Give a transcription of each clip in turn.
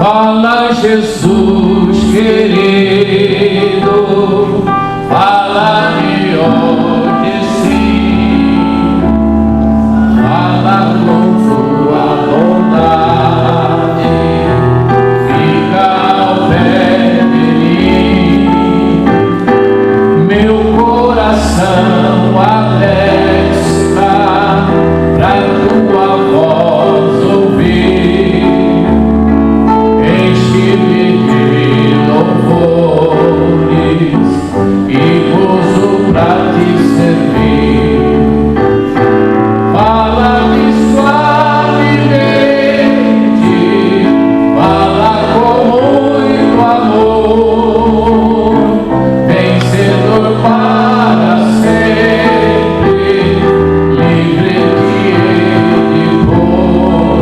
Fala, Jesus querido, fala-me hoje sim, fala com tua bondade, fica ao pé de mim, meu coração alerta pra tua voz ouvir, enche-me de louvores e gozo pra te servir. Fala-me suavemente, fala com muito amor, vencedor para sempre, livre que hei de pôr.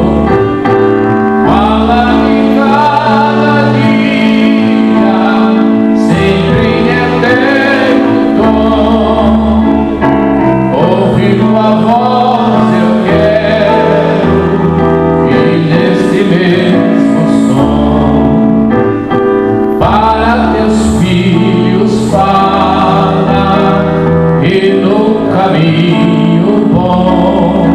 Fala-me cada dia, sempre em eterno tom, ouvir tua voz eu quero, e neste mesmo som, para teus filhos fala, e no caminho bom,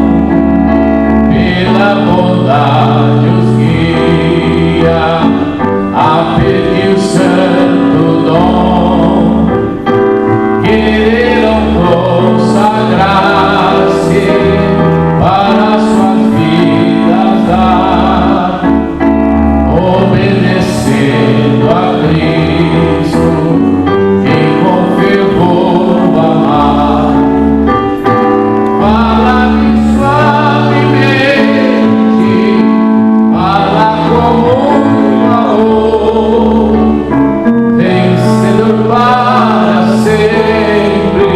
pela bondade os guia, a pedir o santo dom, queiram consagrar-se para suas vidas dar, obedecendo a Cristo e com fervor amar. Fala-me suavemente, fala com muito amor, vencedor para sempre,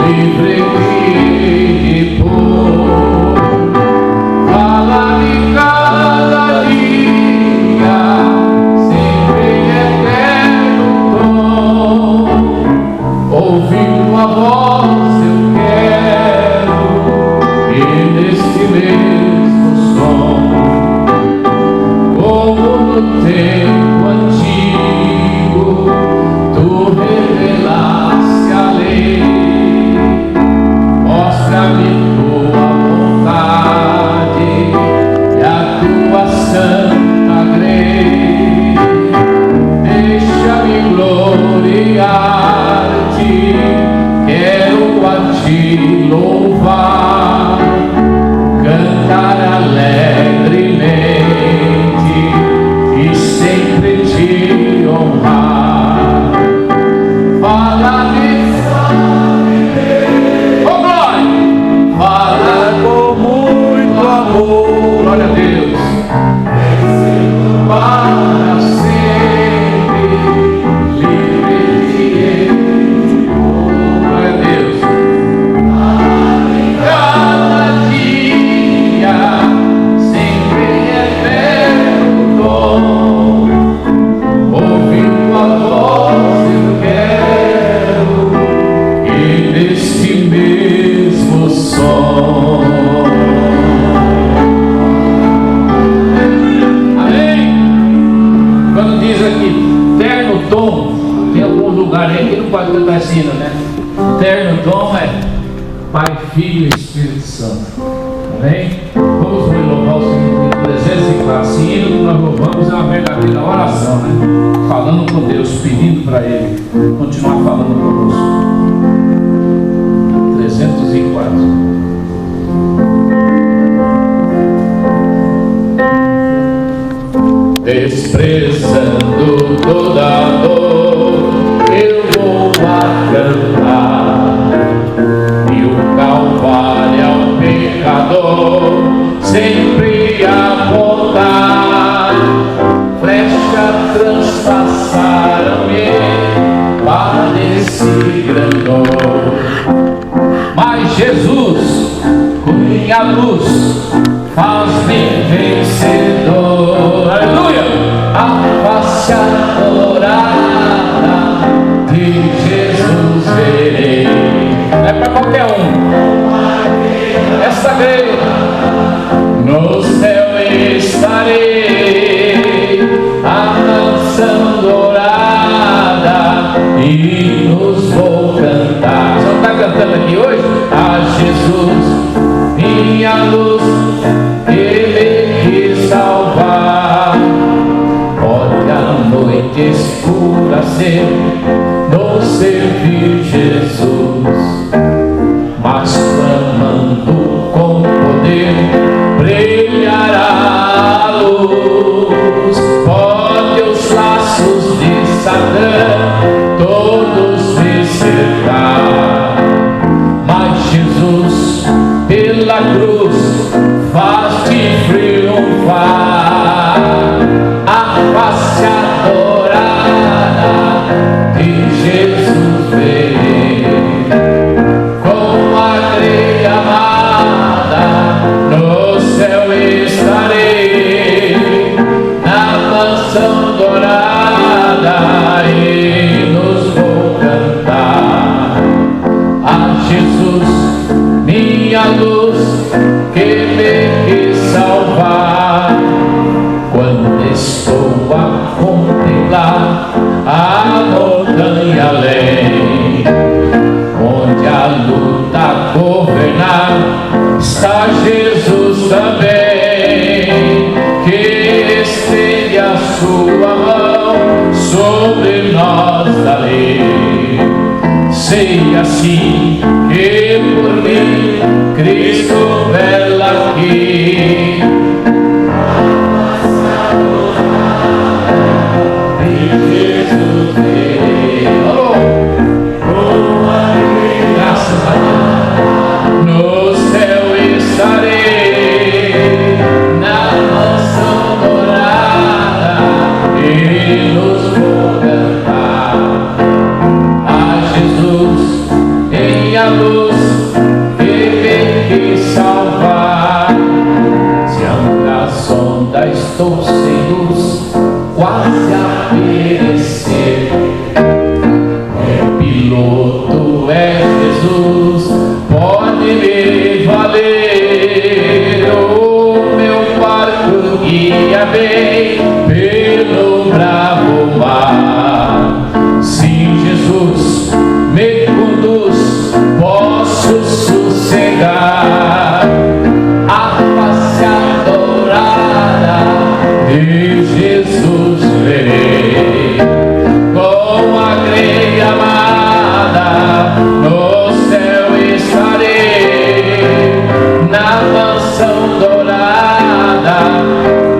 livre que hei de pôr. Fala-me cada dia, sempre em eterno tom, ouvir tua voz eu quero, e neste mesmo som, como no tempo antigo, tu revelaste a lei, mostra-me tua vontade e a tua santa grei, deixa-me gloriar-te, quero a ti louvar, cantar alegremente e sempre te honrar. Fala-me suavemente, oh glória, fala com muito amor, glória a Deus, para sempre, livre de erro, glória a Deus. Cada dia, sempre em eterno tom, ouvir tua voz eu quero, e neste mesmo som. Amém? Quando diz aqui terno tom, tem alguns lugares aí que não pode cantar esse hino, né? Terno tom é Pai, Filho e Espírito Santo. Amém? Vamos louvar o Senhor com presença e classe. Esse hino que nós louvamos é uma verdadeira oração, né? Falando com Deus, pedindo para Ele continuar falando conosco. 304. Desprezando toda dor, eu vou a cantar, e o Calvário ao pecador sempre apontar. Flecha transpassaram-me, padeci grandor, mas Jesus, com minha luz, faz-me vencedor. Aleluia! A face adorada de Jesus verei. Não é para qualquer um. Esta vez no céu estarei. hinos vou cantar. Você não está cantando aqui hoje? A Jesus, minha luz, Ele quis salvar. Pode a noite escurecer, não servir Jesus, mas clamando com poder brilhará a luz. Pode os laços de Satã todos descertar, mas Jesus pela cruz faz-te triunfar. A face adorada de Jesus verei, com alegria amada no céu estarei, na mansão dourada hinos vou cantar. A Jesus, minha luz, que me quis salvar. Quando estou a contemplar a montanha além, onde a luta governar, está Jesus também, que estende a sua mão sobre nós da lei. Sei assim que por mim Cristo vela aqui. Jesus verei, graças a Deus, no céu estarei, na mansão dourada hinos vou cantar. A Jesus em a luz que me quis salvar. Se anda a sonda estou sem luz, quase a perecer. O piloto é Jesus, pode me valer. O meu barco guia bem pelo bravo mar. Sim, Jesus me conduz, posso sossegar. A face adorada de Jesus verei, com alegria amada no céu estarei, na mansão dourada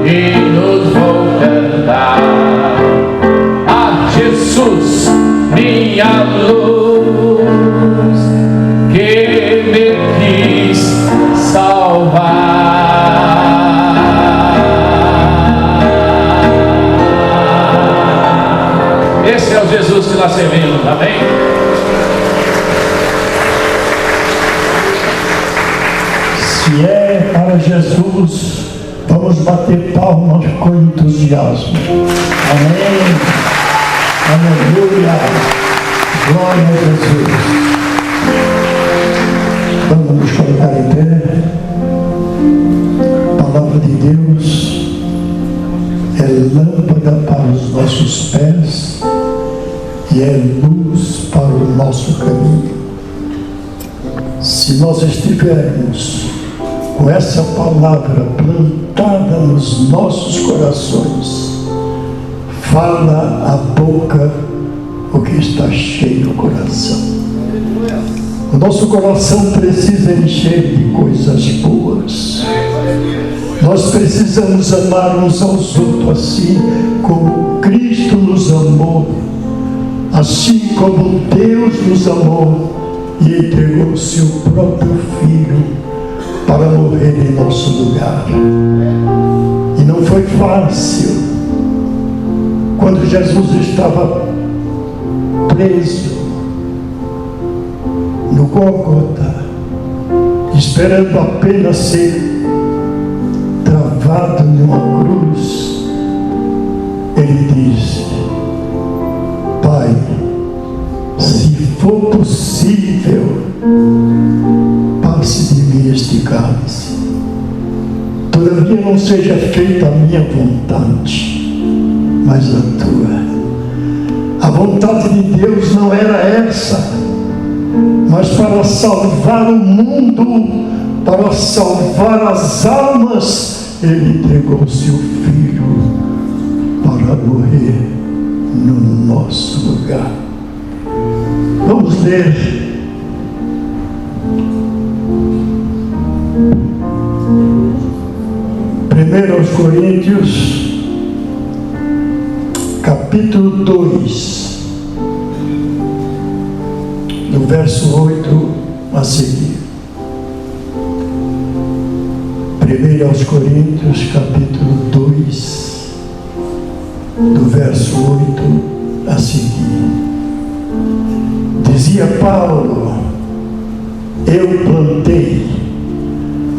hinos vou cantar. A Jesus, minha luz, que me quis salvar. Esse é o Jesus que nós servimos, amém? Se é para Jesus, vamos bater palmas com entusiasmo. Amém. Aleluia. Glória a Jesus. Vamos nos colocar em pé. A palavra de Deus é lâmpada para os nossos pés e é luz para o nosso caminho. Se nós estivermos com essa palavra plantada nos nossos corações, fala a boca o que está cheio no coração. O nosso coração precisa encher de coisas boas. Nós precisamos amar uns aos outros assim como Cristo nos amou, assim como Deus nos amou e entregou o seu próprio Filho para morrer em nosso lugar. E não foi fácil. Quando Jesus estava preso no Gólgota, esperando apenas ser travado numa cruz, ele disse: Pai, se for possível, passe de mim este cálice. Todavia não seja feita a minha vontade, mas a tua. A vontade de Deus não era essa, mas para salvar o mundo, para salvar as almas, Ele entregou seu Filho para morrer no nosso lugar. Vamos ler primeiro aos Coríntios, capítulo 2, do verso 8 a seguir. 1 aos Coríntios, capítulo 2, do verso 8 a seguir. Dizia Paulo: eu plantei,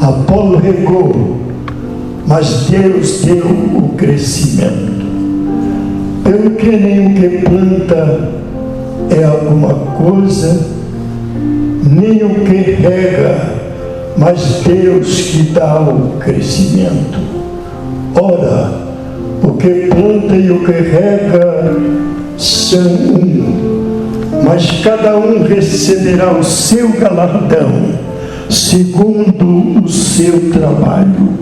Apolo regou, mas Deus deu o crescimento. Pelo que nenhum que planta é alguma coisa, nem o que rega, mas Deus que dá o crescimento. Ora, o que planta e o que rega são um, mas cada um receberá o seu galardão, segundo o seu trabalho.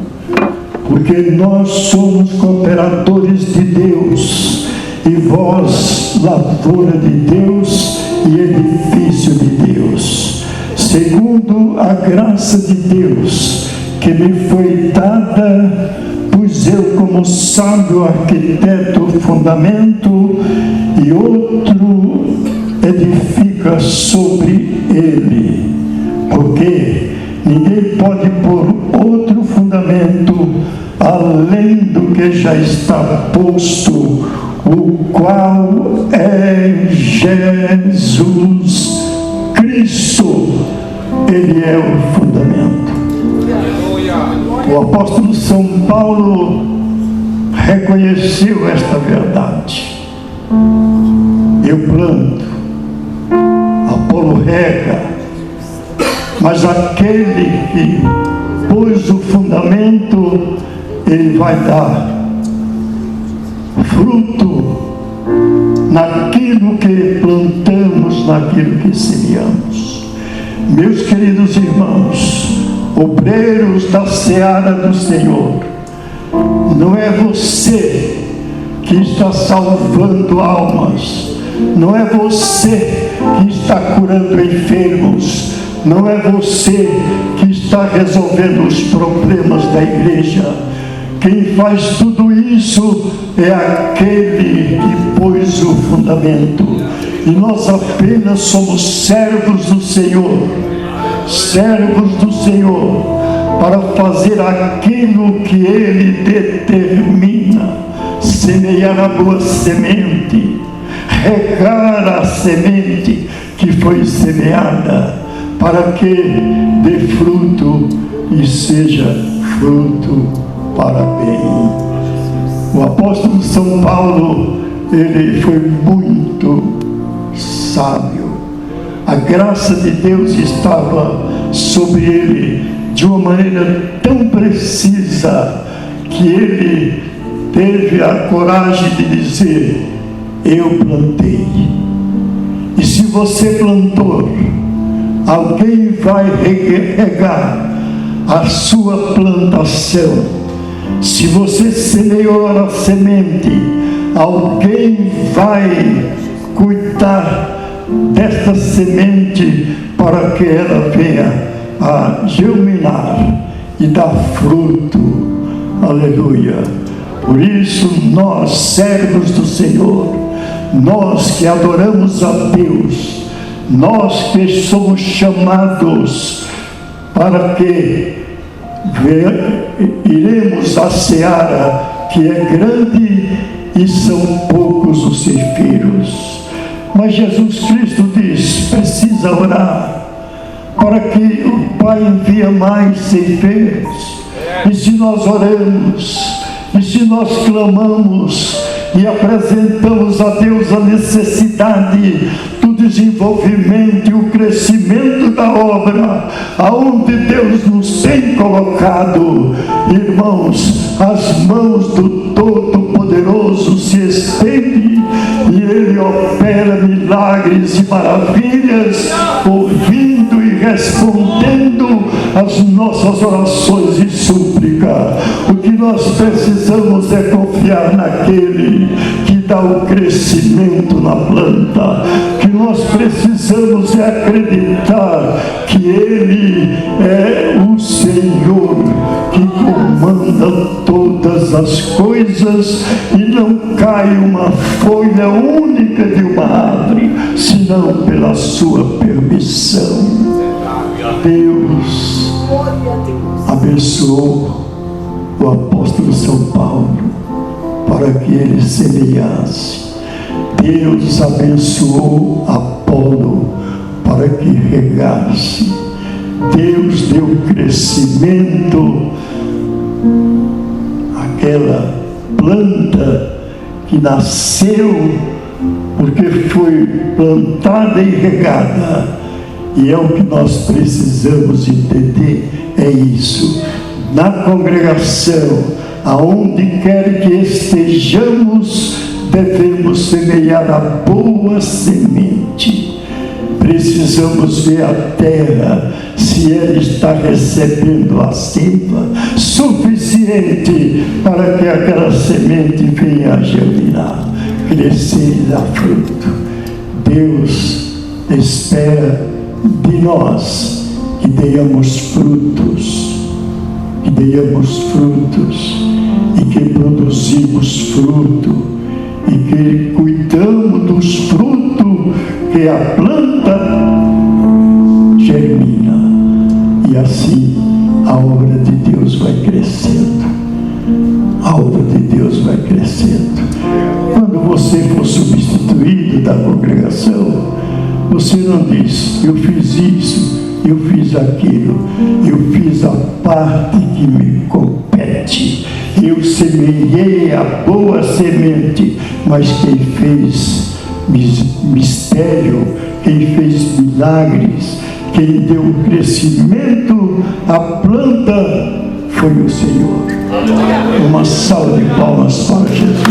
Porque nós somos cooperadores de Deus, e vós, lavoura de Deus e edifício de Deus, segundo a graça de Deus que me foi dada, pois eu, como sábio arquiteto, fundamento, e outro edifica sobre ele. Porque ninguém pode pôr outro fundamento além do que já está posto, o qual é Jesus Cristo. Ele é o fundamento. O apóstolo São Paulo reconheceu esta verdade. Eu planto, Apolo rega, mas aquele que pôs o fundamento, ele vai dar fruto naquilo que plantamos, naquilo que semeamos. Meus queridos irmãos, obreiros da seara do Senhor, não é você que está salvando almas, não é você que está curando enfermos, não é você que está resolvendo os problemas da igreja. Quem faz tudo isso é aquele que pôs o fundamento. E nós apenas somos servos do Senhor, para fazer aquilo que Ele determina: semear a boa semente, regar a semente que foi semeada, para que dê fruto e seja fruto para bem. O apóstolo São Paulo, ele foi muito sábio. A graça de Deus estava sobre ele de uma maneira tão precisa que ele teve a coragem de dizer: eu plantei. E se você plantou, alguém vai regar a sua plantação. Se você semeou a semente, alguém vai cuidar desta semente para que ela venha a germinar e dar fruto. Aleluia. Por isso nós, servos do Senhor, nós que adoramos a Deus, nós que somos chamados para que iremos à seara, que é grande e são poucos os ceifeiros. Mas Jesus Cristo diz: precisa orar para que o Pai envie mais ceifeiros. E se nós oramos, e se nós clamamos e apresentamos a Deus a necessidade do desenvolvimento e o crescimento da obra aonde Deus nos tem colocado, irmãos, as mãos do Todo-Poderoso se estendem e Ele Ele opera milagres e maravilhas, ouvindo e respondendo às nossas orações e súplica. O que nós precisamos é confiar naquele que dá o crescimento na planta. O que nós precisamos é acreditar que Ele é o Senhor que comanda todas as coisas, e não cai uma folha única de uma árvore, senão pela sua permissão. Deus abençoou o apóstolo São Paulo para que ele semeasse. Deus abençoou Apolo para que regasse. Deus deu crescimento àquela planta que nasceu porque foi plantada e regada. E é o que nós precisamos entender, é isso. Na congregação, aonde quer que estejamos, devemos semear a boa semente. Precisamos ver a terra, se ela está recebendo a seiva suficiente para que aquela semente venha a germinar, crescer e dar fruto. Deus espera de nós que dêamos frutos, e que produzimos fruto, e que cuidamos dos frutos que a planta germina, e assim a obra de Deus vai crescendo. A obra de Deus vai crescendo. Quando você for substituído da congregação, você não diz: eu fiz isso, eu fiz aquilo, eu fiz a parte que me compete, eu semeei a boa semente. Mas quem fez mistério, quem fez milagres, quem deu crescimento à planta foi o Senhor. Uma salva de palmas para Jesus.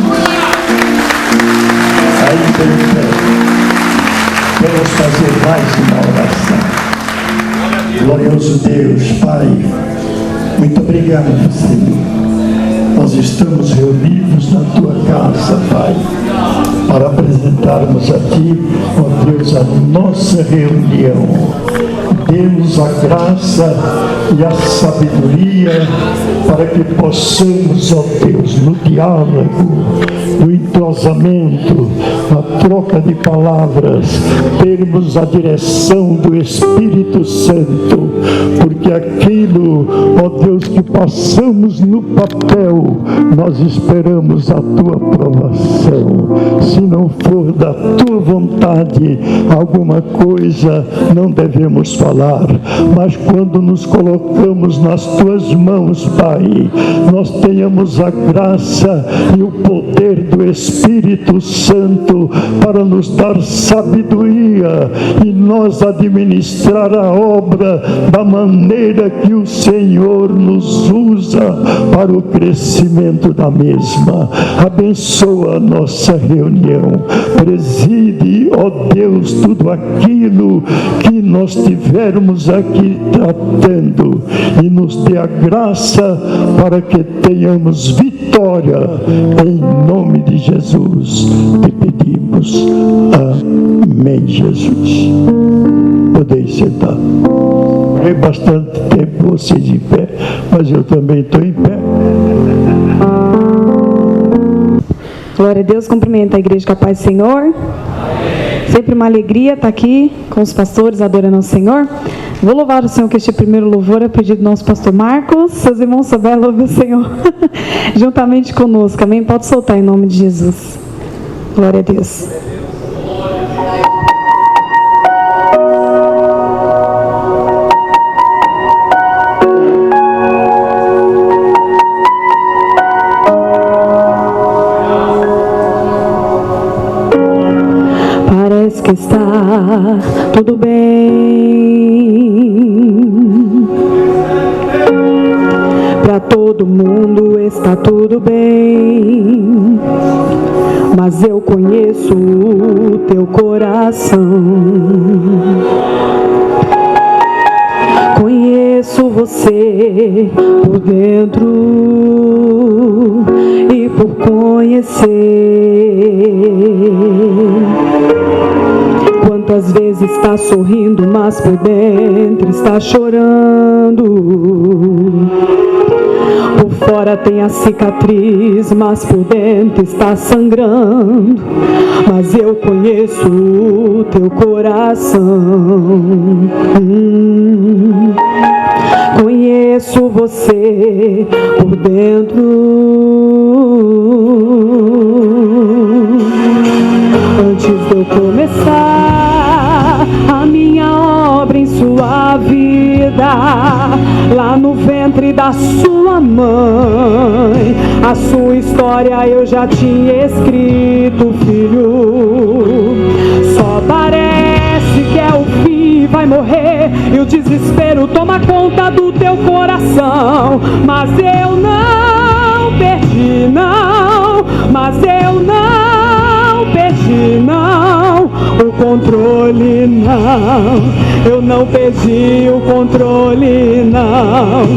Ainda em pé, vamos fazer mais uma oração. Glorioso Deus, Pai, muito obrigado, Senhor. Nós estamos reunidos na Tua casa, Pai, para apresentarmos a Ti, ó Deus, a nossa reunião. Dê-nos a graça e a sabedoria para que possamos, ó Deus, no diálogo, no entrosamento, na troca de palavras, termos a direção do Espírito Santo, porque aquilo, ó Deus, que passamos no papel, nós esperamos a Tua aprovação. Se não for da Tua vontade, alguma coisa não devemos falar, mas quando nos colocamos nas Tuas mãos, Pai, nós tenhamos a graça e o poder do Espírito Santo para nos dar sabedoria e nós administrar a obra da maneira que o Senhor nos usa para o crescimento da mesma. Abençoa a nossa reunião, preside, ó Deus, tudo aquilo que nós tivermos aqui tratando, e nos dê a graça para que tenhamos vitória. Em nome de Jesus te pedimos. Amém, Jesus. Podeis sentar. É bastante tempo vocês em pé, mas eu também estou em pé. Glória a Deus, cumprimento a igreja com a paz do Senhor. Amém. Sempre uma alegria estar aqui com os pastores adorando ao Senhor. Vou louvar o Senhor, que este primeiro louvor é pedido do nosso pastor Marcos. Seus irmãos souberem, louve o Senhor juntamente conosco, amém? Pode soltar em nome de Jesus. Glória a Deus. Parece que está tudo bem, para todo mundo está tudo bem, mas mas eu conheço o teu coração. Conheço você por dentro e por conhecer. Quantas vezes está sorrindo, mas por dentro está chorando. Por fora tem a cicatriz, mas por dentro está sangrando. Mas eu conheço o teu coração. Conheço você por dentro. Antes de eu começar a minha obra em sua vida, lá no ventre da sua mãe, a sua história eu já tinha escrito, filho. Só parece que é o fim, vai morrer e o desespero toma conta do teu coração. Mas eu não perdi, não. Mas eu não perdi, não, o controle, não. Eu não perdi o controle, não.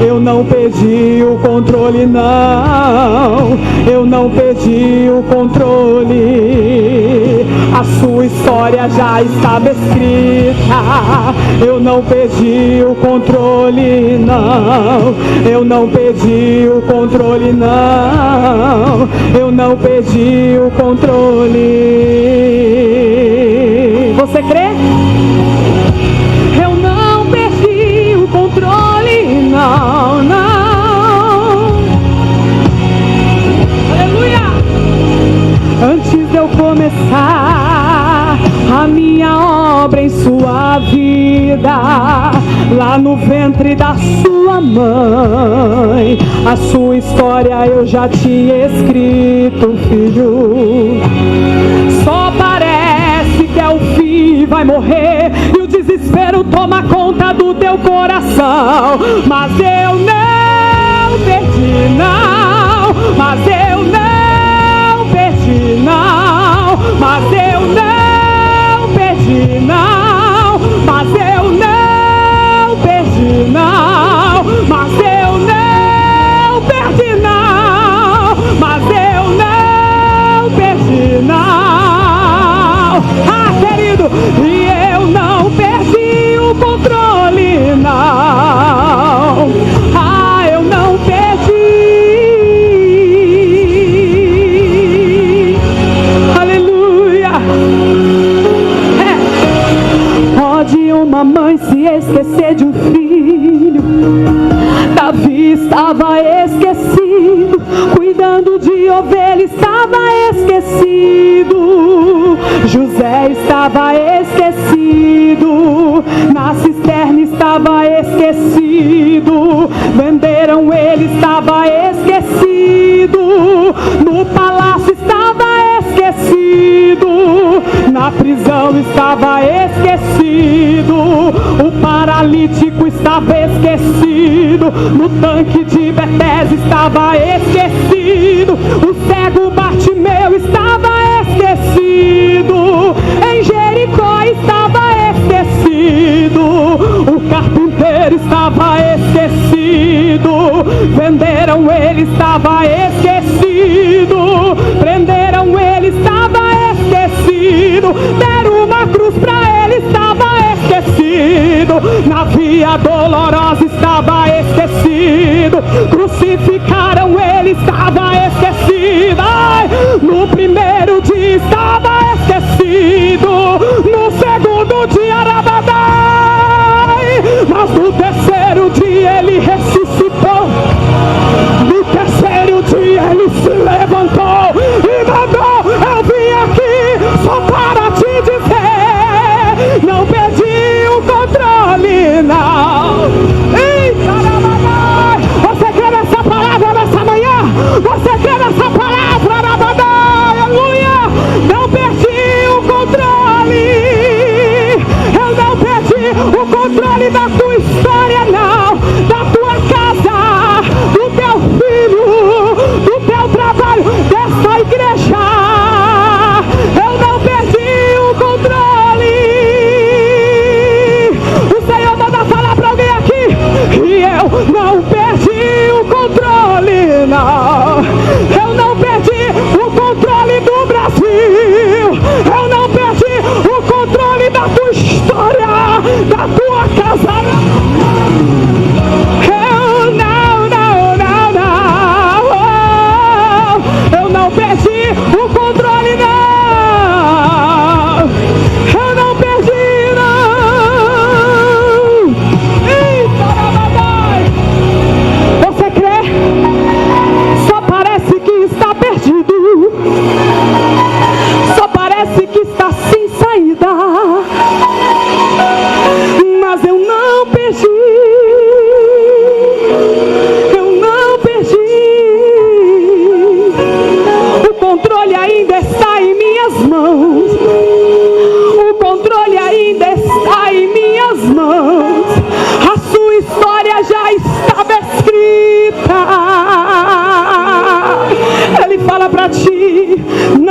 Eu não perdi o controle, não. Eu não perdi o controle. A sua história já estava escrita. Eu não perdi o controle, não. Eu não perdi o controle, não. Eu não perdi o controle. Você crê? Eu não perdi o controle, não, não. Aleluia! Antes de eu começar a minha obra em sua vida, lá no ventre da sua mãe, a sua história eu já tinha escrito, filho. Só parece que é o fim, vai morrer e o desespero toma conta do teu coração. Mas eu não perdi, não. Mas eu não perdi, não. Mas eu não perdi, não. Mas eu não perdi, não. Mas eu não perdi, não. Mas eu não perdi, não. Ah, querido, e eu não perdi o controle, não. Ah, eu não perdi. Aleluia. Pode uma mãe se esquecer de um filho. Davi estava esquecido, cuidando de ovelha estava esquecido. José estava esquecido, na cisterna estava esquecido. Venderam ele, estava esquecido. No palácio estava esquecido, na prisão estava esquecido. O paralítico estava esquecido, no tanque de Betesda estava esquecido. O cego Bartimeu estava esquecido, em Jericó estava esquecido. O carpinteiro estava esquecido, venderam ele, estava esquecido. Prenderam ele, estava esquecido. Deram uma cruz pra ele, estava esquecido. Na via dolorosa estava esquecido. Crucificaram ele, estava esquecido. Ai, no primeiro dia estava esquecido. No segundo dia Rabadai. Mas no terceiro dia ele ressuscitou. No terceiro dia ele se levantou e mandou: eu vim aqui só para te dizer, não perdi o controle, não. Ei, caramba, você quer essa palavra?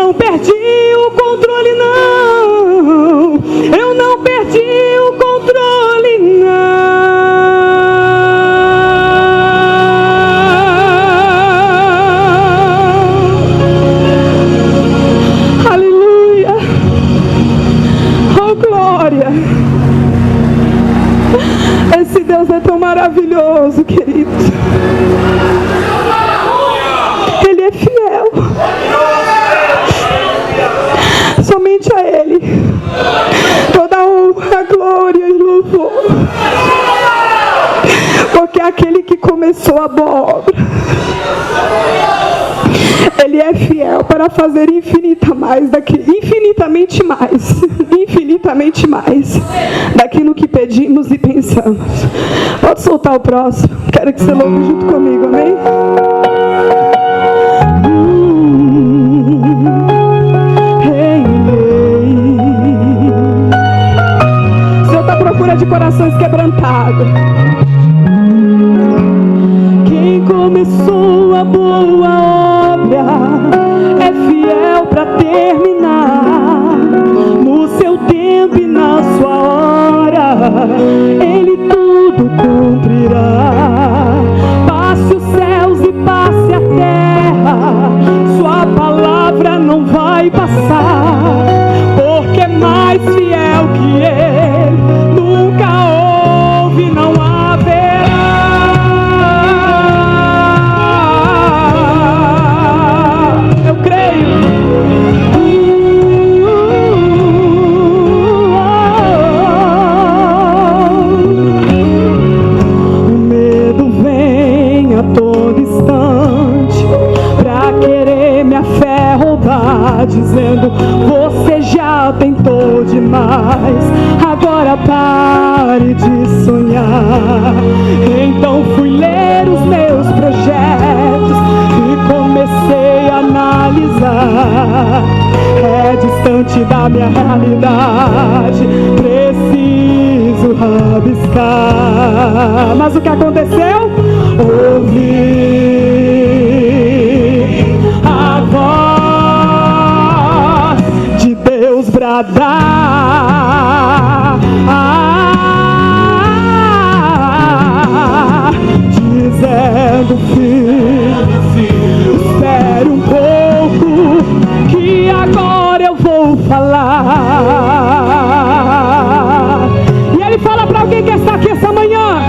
não perdi o controle, não. Eu não perdi o controle, não. Aleluia. Oh, glória. Esse Deus é tão maravilhoso, queridos. Ele é fiel. Somente a Ele toda honra, glória e louvor. Porque aquele que começou a boa obra, Ele é fiel para fazer infinitamente mais daquilo que pedimos e pensamos. Pode soltar o próximo. Quero que você louve junto comigo, amém? O Senhor está à procura de corações quebrantados. Quem começou a boa obra é fiel para terminar. No seu tempo e na sua hora, Ele tudo cumprirá. Passe os céus e passe a terra, sua palavra não vai passar, porque é mais fiel que Ele nunca houve, não haverá. Eu creio. O medo vem a todo instante pra querer minha fé roubar, dizendo: você já tentou demais, agora pare de sonhar. Então fui ler os meus projetos e comecei a analisar. É distante da minha realidade, preciso rabiscar. Mas o que aconteceu? Ouvi a voz de Deus bradar, dizendo: filho, espere um pouco, que agora eu vou falar. E Ele fala para alguém que está aqui essa manhã: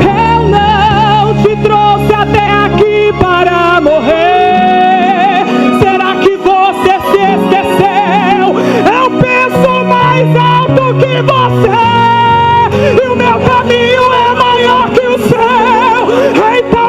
eu não te trouxe até aqui para morrer. Será que você se esqueceu? Eu penso mais alto que você, e o meu caminho é maior que o seu. Então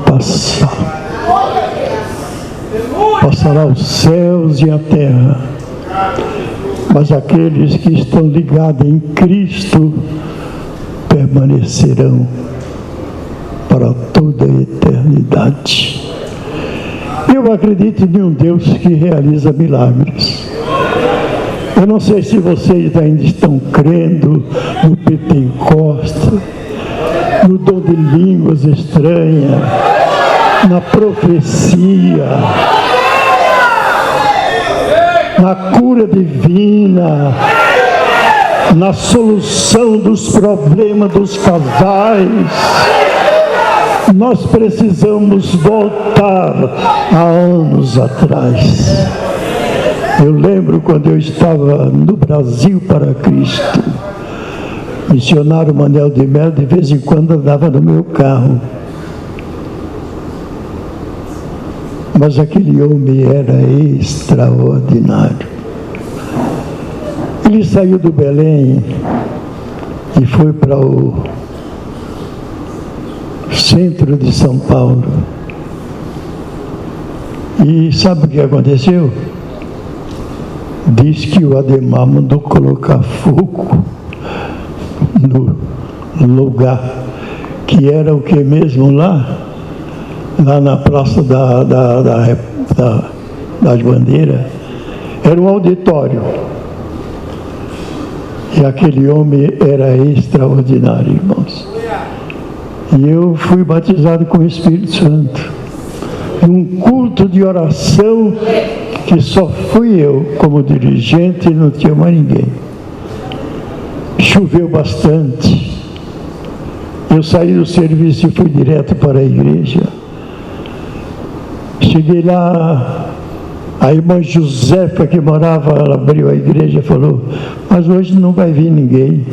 passar. Passará os céus e a terra, mas aqueles que estão ligados em Cristo permanecerão para toda a eternidade. Eu acredito em um Deus que realiza milagres. Eu não sei se vocês ainda estão crendo no Pentecostes, no dom de línguas estranhas, na profecia, na cura divina, na solução dos problemas dos casais. Nós precisamos voltar a anos atrás. Eu lembro quando eu estava no Brasil para Cristo, missionário Manuel de Melo de vez em quando andava no meu carro. Mas aquele homem era extraordinário. Ele saiu do Belém e foi para o centro de São Paulo. E sabe o que aconteceu? Diz que o Ademar mandou colocar fogo no lugar, que era o que mesmo lá na Praça das Bandeiras, era um auditório. E aquele homem era extraordinário, irmãos. E eu fui batizado com o Espírito Santo. Num culto de oração que só fui eu como dirigente e não tinha mais ninguém. Choveu bastante. Eu saí do serviço e fui direto para a igreja. Cheguei lá, a irmã Josefa, que morava, ela abriu a igreja e falou: mas hoje não vai vir ninguém.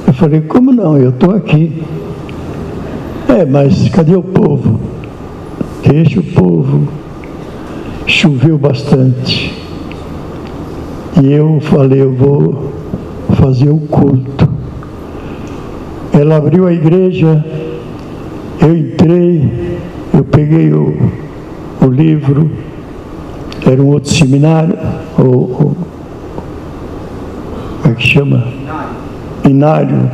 Eu falei: como não? Eu estou aqui. Mas cadê o povo? Deixa o povo. Choveu bastante. E eu falei: eu vou fazer o culto. Ela abriu a igreja, eu entrei, eu peguei o livro, era um outro seminário, como é que chama? Inário.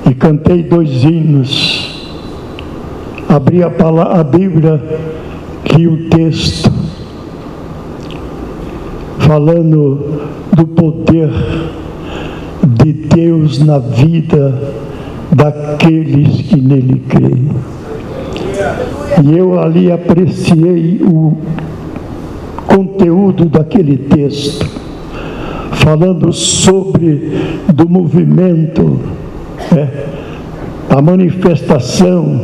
E cantei 2 hinos. Abri a Bíblia, li o texto, falando do poder de Deus na vida daqueles que nele creem. E eu ali apreciei o conteúdo daquele texto, falando sobre do movimento, a manifestação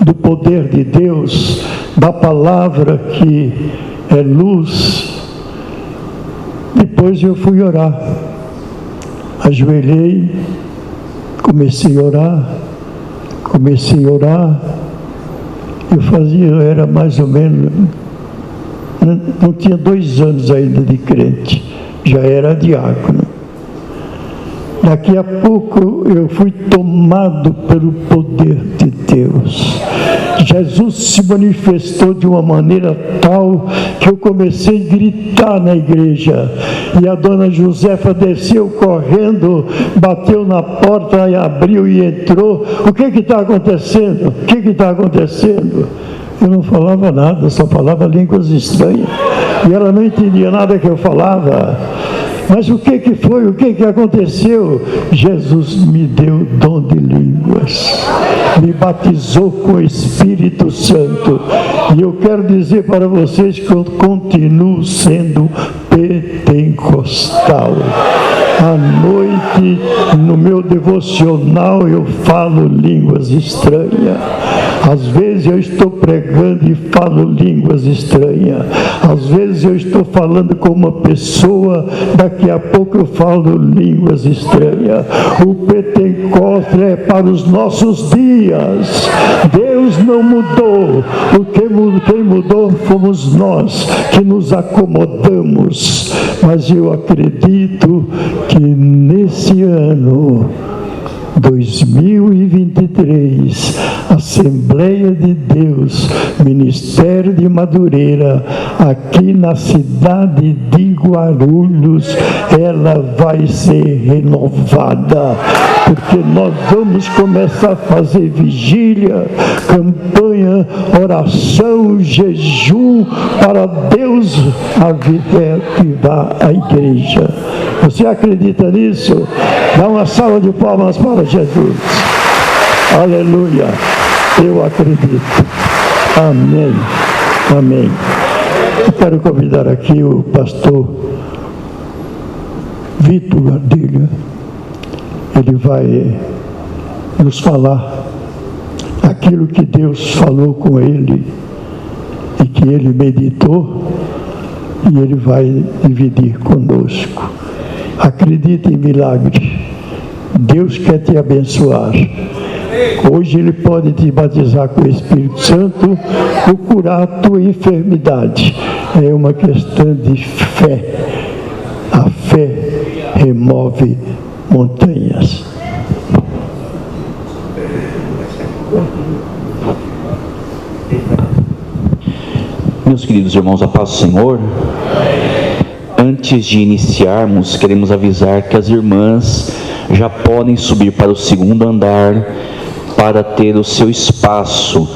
do poder de Deus, da palavra que é luz. Depois eu fui orar, ajoelhei, comecei a orar. Eu era mais ou menos, não tinha 2 anos ainda de crente, já era diácono. Daqui a pouco eu fui tomado pelo poder de Deus. Jesus se manifestou de uma maneira tal que eu comecei a gritar na igreja. E a dona Josefa desceu correndo, bateu na porta e abriu e entrou. O que está acontecendo? O que está acontecendo? Eu não falava nada, só falava línguas estranhas. E ela não entendia nada que eu falava. Mas o que foi? O que aconteceu? Jesus me deu dom de línguas, me batizou com o Espírito Santo. E eu quero dizer para vocês que eu continuo sendo pentecostal. À noite, no meu devocional, eu falo línguas estranhas. Às vezes eu estou pregando e falo línguas estranhas. Às vezes eu estou falando com uma pessoa, daqui a pouco eu falo línguas estranhas. O Pentecostes é para os nossos dias. Deus não mudou. Quem mudou fomos nós, que nos acomodamos. Mas eu acredito que nesse ano 2023, Assembleia de Deus, Ministério de Madureira, aqui na cidade de Guarulhos, ela vai ser renovada, porque nós vamos começar a fazer vigília, campanha, oração, jejum, para Deus reativar a igreja. Você acredita nisso? Dá uma salva de palmas para Jesus. Aleluia. Eu acredito. Amém. Amém. Eu quero convidar aqui o pastor Vitor Gardilha. Ele vai nos falar aquilo que Deus falou com ele e que ele meditou, e ele vai dividir conosco. Acredite em milagre. Deus quer te abençoar. Hoje Ele pode te batizar com o Espírito Santo ou curar a tua enfermidade. É uma questão de fé. A fé remove montanhas. Meus queridos irmãos, a paz do Senhor. Antes de iniciarmos, queremos avisar que as irmãs já podem subir para o segundo andar para ter o seu espaço.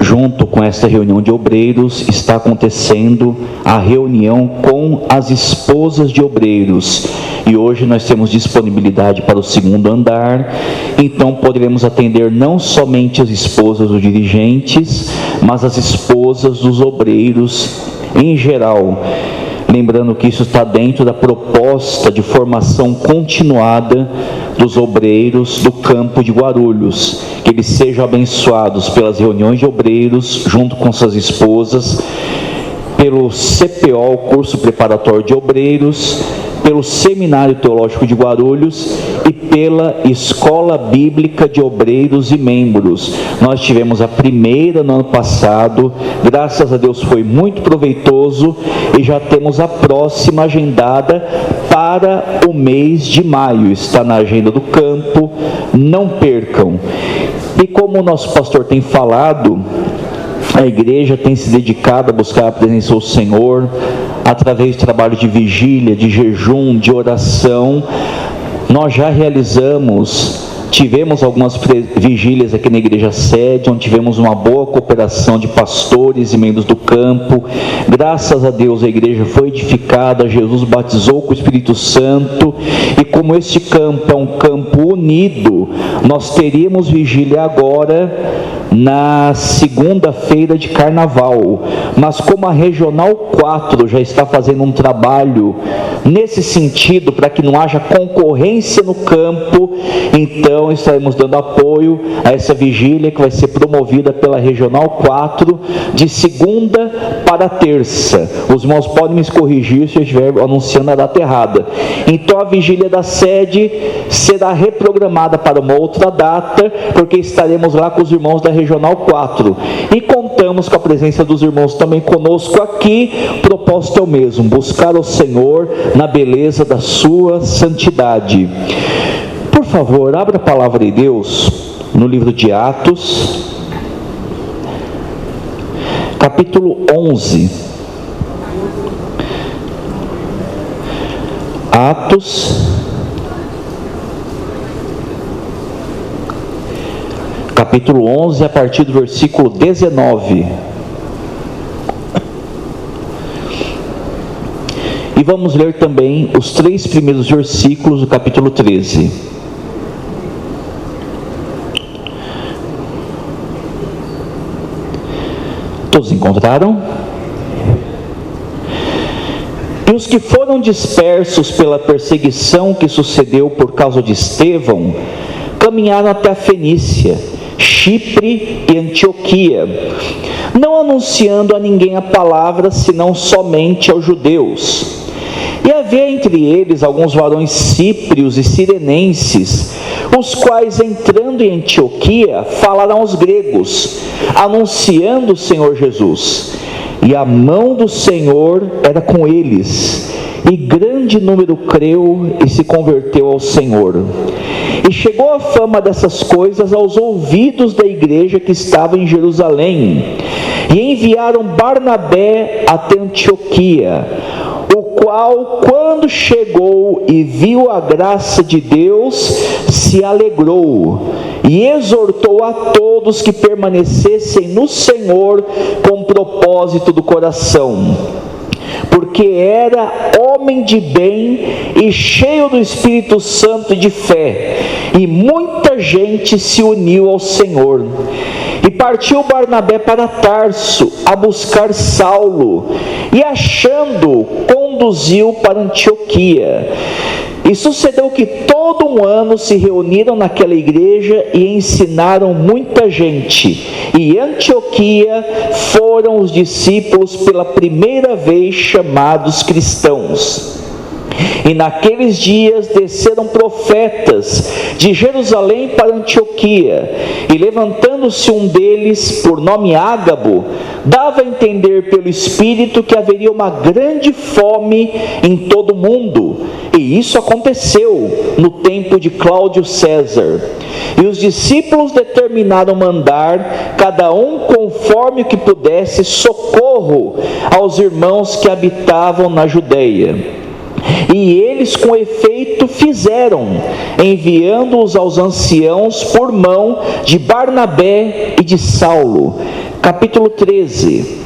Junto com esta reunião de obreiros, está acontecendo a reunião com as esposas de obreiros. E hoje nós temos disponibilidade para o segundo andar, então poderemos atender não somente as esposas dos dirigentes, mas as esposas dos obreiros em geral. Lembrando que isso está dentro da proposta de formação continuada dos obreiros do campo de Guarulhos, que eles sejam abençoados pelas reuniões de obreiros, junto com suas esposas, pelo CPO, curso preparatório de obreiros, pelo Seminário Teológico de Guarulhos e pela Escola Bíblica de Obreiros e Membros. Nós tivemos a primeira no ano passado, graças a Deus foi muito proveitoso, e já temos a próxima agendada para o mês de maio. Está na agenda do campo, não percam. E como o nosso pastor tem falado, a igreja tem se dedicado a buscar a presença do Senhor através de trabalho de vigília, de jejum, de oração. Nós já tivemos algumas vigílias aqui na igreja sede, onde tivemos uma boa cooperação de pastores e membros do campo. Graças a Deus a igreja foi edificada, Jesus batizou com o Espírito Santo, e como este campo é um campo unido, nós teríamos vigília agora na segunda-feira de carnaval, mas como a Regional 4 já está fazendo um trabalho nesse sentido, para que não haja concorrência no campo, então estaremos dando apoio a essa vigília que vai ser promovida pela Regional 4, de segunda para terça. Os irmãos podem me corrigir se eu estiver anunciando a data errada. Então a vigília da sede será reprogramada para uma outra data, porque estaremos lá com os irmãos da Regional 4, e contamos com a presença dos irmãos também conosco aqui. O propósito é o mesmo: buscar o Senhor na beleza da sua santidade. Por favor, abra a palavra de Deus no livro de Atos, capítulo 11. Atos, capítulo 11, a partir do versículo 19. E vamos ler também os 3 primeiros versículos do capítulo 13. Todos encontraram? E os que foram dispersos pela perseguição que sucedeu por causa de Estevão, caminharam até a Fenícia, Chipre e Antioquia, não anunciando a ninguém a palavra, senão somente aos judeus. E havia entre eles alguns varões cíprios e cirenenses, os quais, entrando em Antioquia, falaram aos gregos, anunciando o Senhor Jesus. E a mão do Senhor era com eles, e grande número creu e se converteu ao Senhor. E chegou a fama dessas coisas aos ouvidos da igreja que estava em Jerusalém, e enviaram Barnabé até Antioquia, o qual, quando chegou e viu a graça de Deus, se alegrou e exortou a todos que permanecessem no Senhor com propósito do coração, porque era homem de bem e cheio do Espírito Santo e de fé, e muita gente se uniu ao Senhor. E partiu Barnabé para Tarso a buscar Saulo, e achando-o, conduziu para Antioquia. E sucedeu que todo um ano se reuniram naquela igreja e ensinaram muita gente. E em Antioquia foram os discípulos pela primeira vez chamados cristãos. E naqueles dias desceram profetas de Jerusalém para Antioquia, e levantando-se um deles, por nome Ágabo, dava a entender pelo Espírito que haveria uma grande fome em todo o mundo. E isso aconteceu no tempo de Cláudio César. E os discípulos determinaram mandar, cada um conforme o que pudesse, socorro aos irmãos que habitavam na Judeia. E eles com efeito fizeram, enviando-os aos anciãos por mão de Barnabé e de Saulo. Capítulo 13.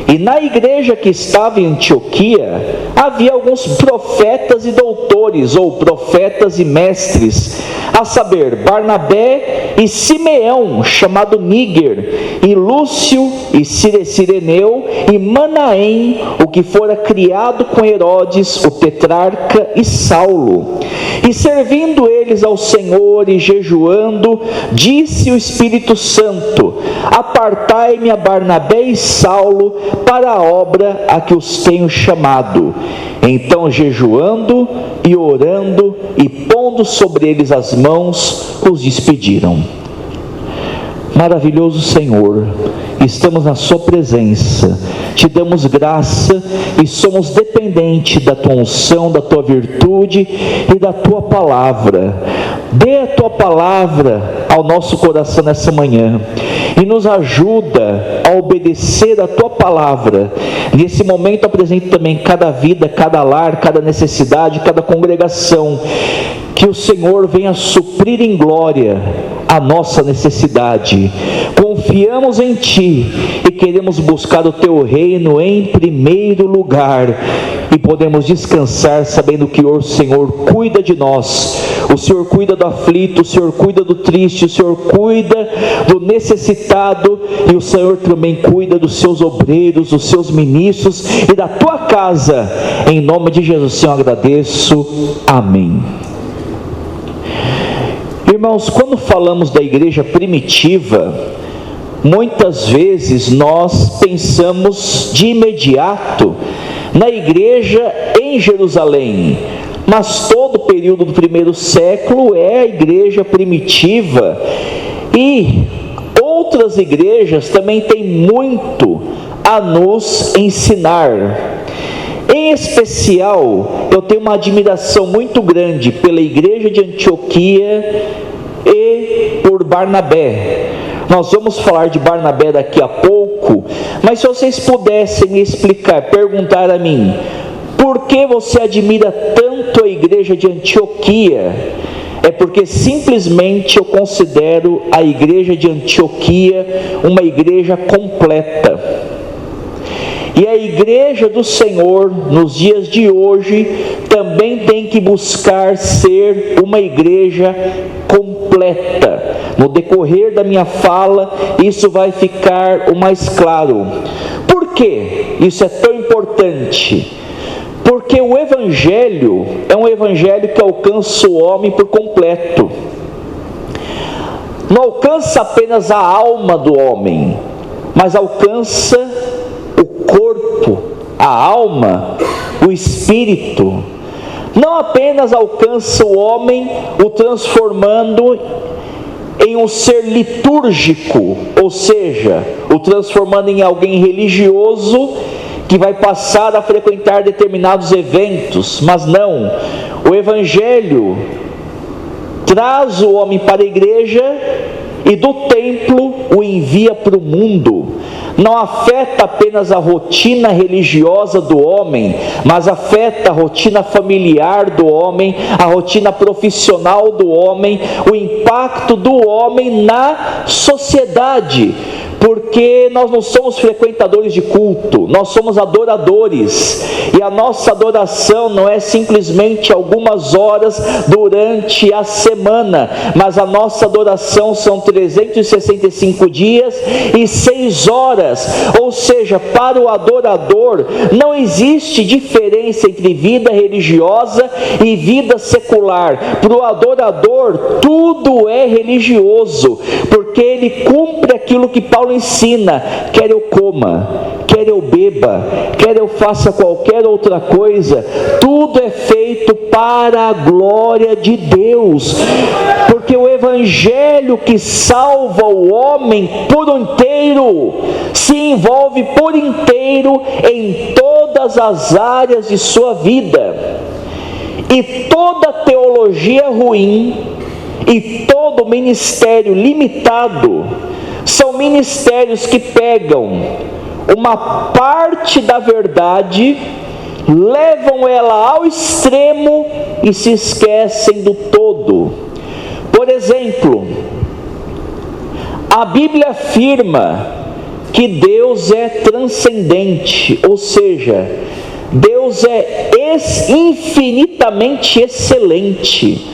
E na igreja que estava em Antioquia, havia alguns profetas e doutores, ou profetas e mestres, a saber, Barnabé e Simeão, chamado Níger, e Lúcio e Cireneu, e Manaém, o que fora criado com Herodes, o tetrarca, e Saulo. E servindo eles ao Senhor e jejuando, disse o Espírito Santo: apartai-me a Barnabé e Saulo para a obra a que os tenho chamado. Então, jejuando e orando e pondo sobre eles as mãos, os despediram. Maravilhoso Senhor, estamos na sua presença, te damos graça e somos dependentes da tua unção, da tua virtude e da tua palavra. Dê a tua palavra ao nosso coração nessa manhã e nos ajuda a obedecer a tua palavra. Nesse momento apresento também cada vida, cada lar, cada necessidade, cada congregação. Que o Senhor venha suprir em glória a nossa necessidade. Confiamos em Ti e queremos buscar o Teu reino em primeiro lugar. E podemos descansar sabendo que o Senhor cuida de nós. O Senhor cuida do aflito, o Senhor cuida do triste, o Senhor cuida do necessitado. E o Senhor também cuida dos seus obreiros, dos seus ministros e da Tua casa. Em nome de Jesus, Senhor, agradeço. Amém. Irmãos, quando falamos da igreja primitiva, muitas vezes nós pensamos de imediato na igreja em Jerusalém, mas todo o período do primeiro século é a igreja primitiva, e outras igrejas também têm muito a nos ensinar. Em especial, eu tenho uma admiração muito grande pela igreja de Antioquia e por Barnabé. Nós vamos falar de Barnabé daqui a pouco, mas se vocês pudessem me explicar, perguntar a mim, por que você admira tanto a igreja de Antioquia? É porque simplesmente eu considero a igreja de Antioquia uma igreja completa. E a igreja do Senhor, nos dias de hoje, também tem que buscar ser uma igreja completa. No decorrer da minha fala, isso vai ficar o mais claro. Por que isso é tão importante? Porque o Evangelho é um Evangelho que alcança o homem por completo. Não alcança apenas a alma do homem, mas alcança o corpo, a alma, o espírito. Não apenas alcança o homem, o transformando em um ser litúrgico, ou seja, o transformando em alguém religioso que vai passar a frequentar determinados eventos, mas não. O Evangelho traz o homem para a igreja e do templo o envia para o mundo. Não afeta apenas a rotina religiosa do homem, mas afeta a rotina familiar do homem, a rotina profissional do homem, o impacto do homem na sociedade. Porque nós não somos frequentadores de culto, nós somos adoradores, e a nossa adoração não é simplesmente algumas horas durante a semana, mas a nossa adoração são 365 dias e 6 horas, ou seja, para o adorador não existe diferença entre vida religiosa e vida secular. Para o adorador tudo é religioso, porque ele cumpre aquilo que Paulo ensina: quer eu coma, quer eu beba, quer eu faça qualquer outra coisa, tudo é feito para a glória de Deus, porque o evangelho que salva o homem por inteiro se envolve por inteiro em todas as áreas de sua vida. E toda teologia ruim e todo ministério limitado são ministérios que pegam uma parte da verdade, levam ela ao extremo e se esquecem do todo. Por exemplo, a Bíblia afirma que Deus é transcendente, ou seja, Deus é infinitamente excelente.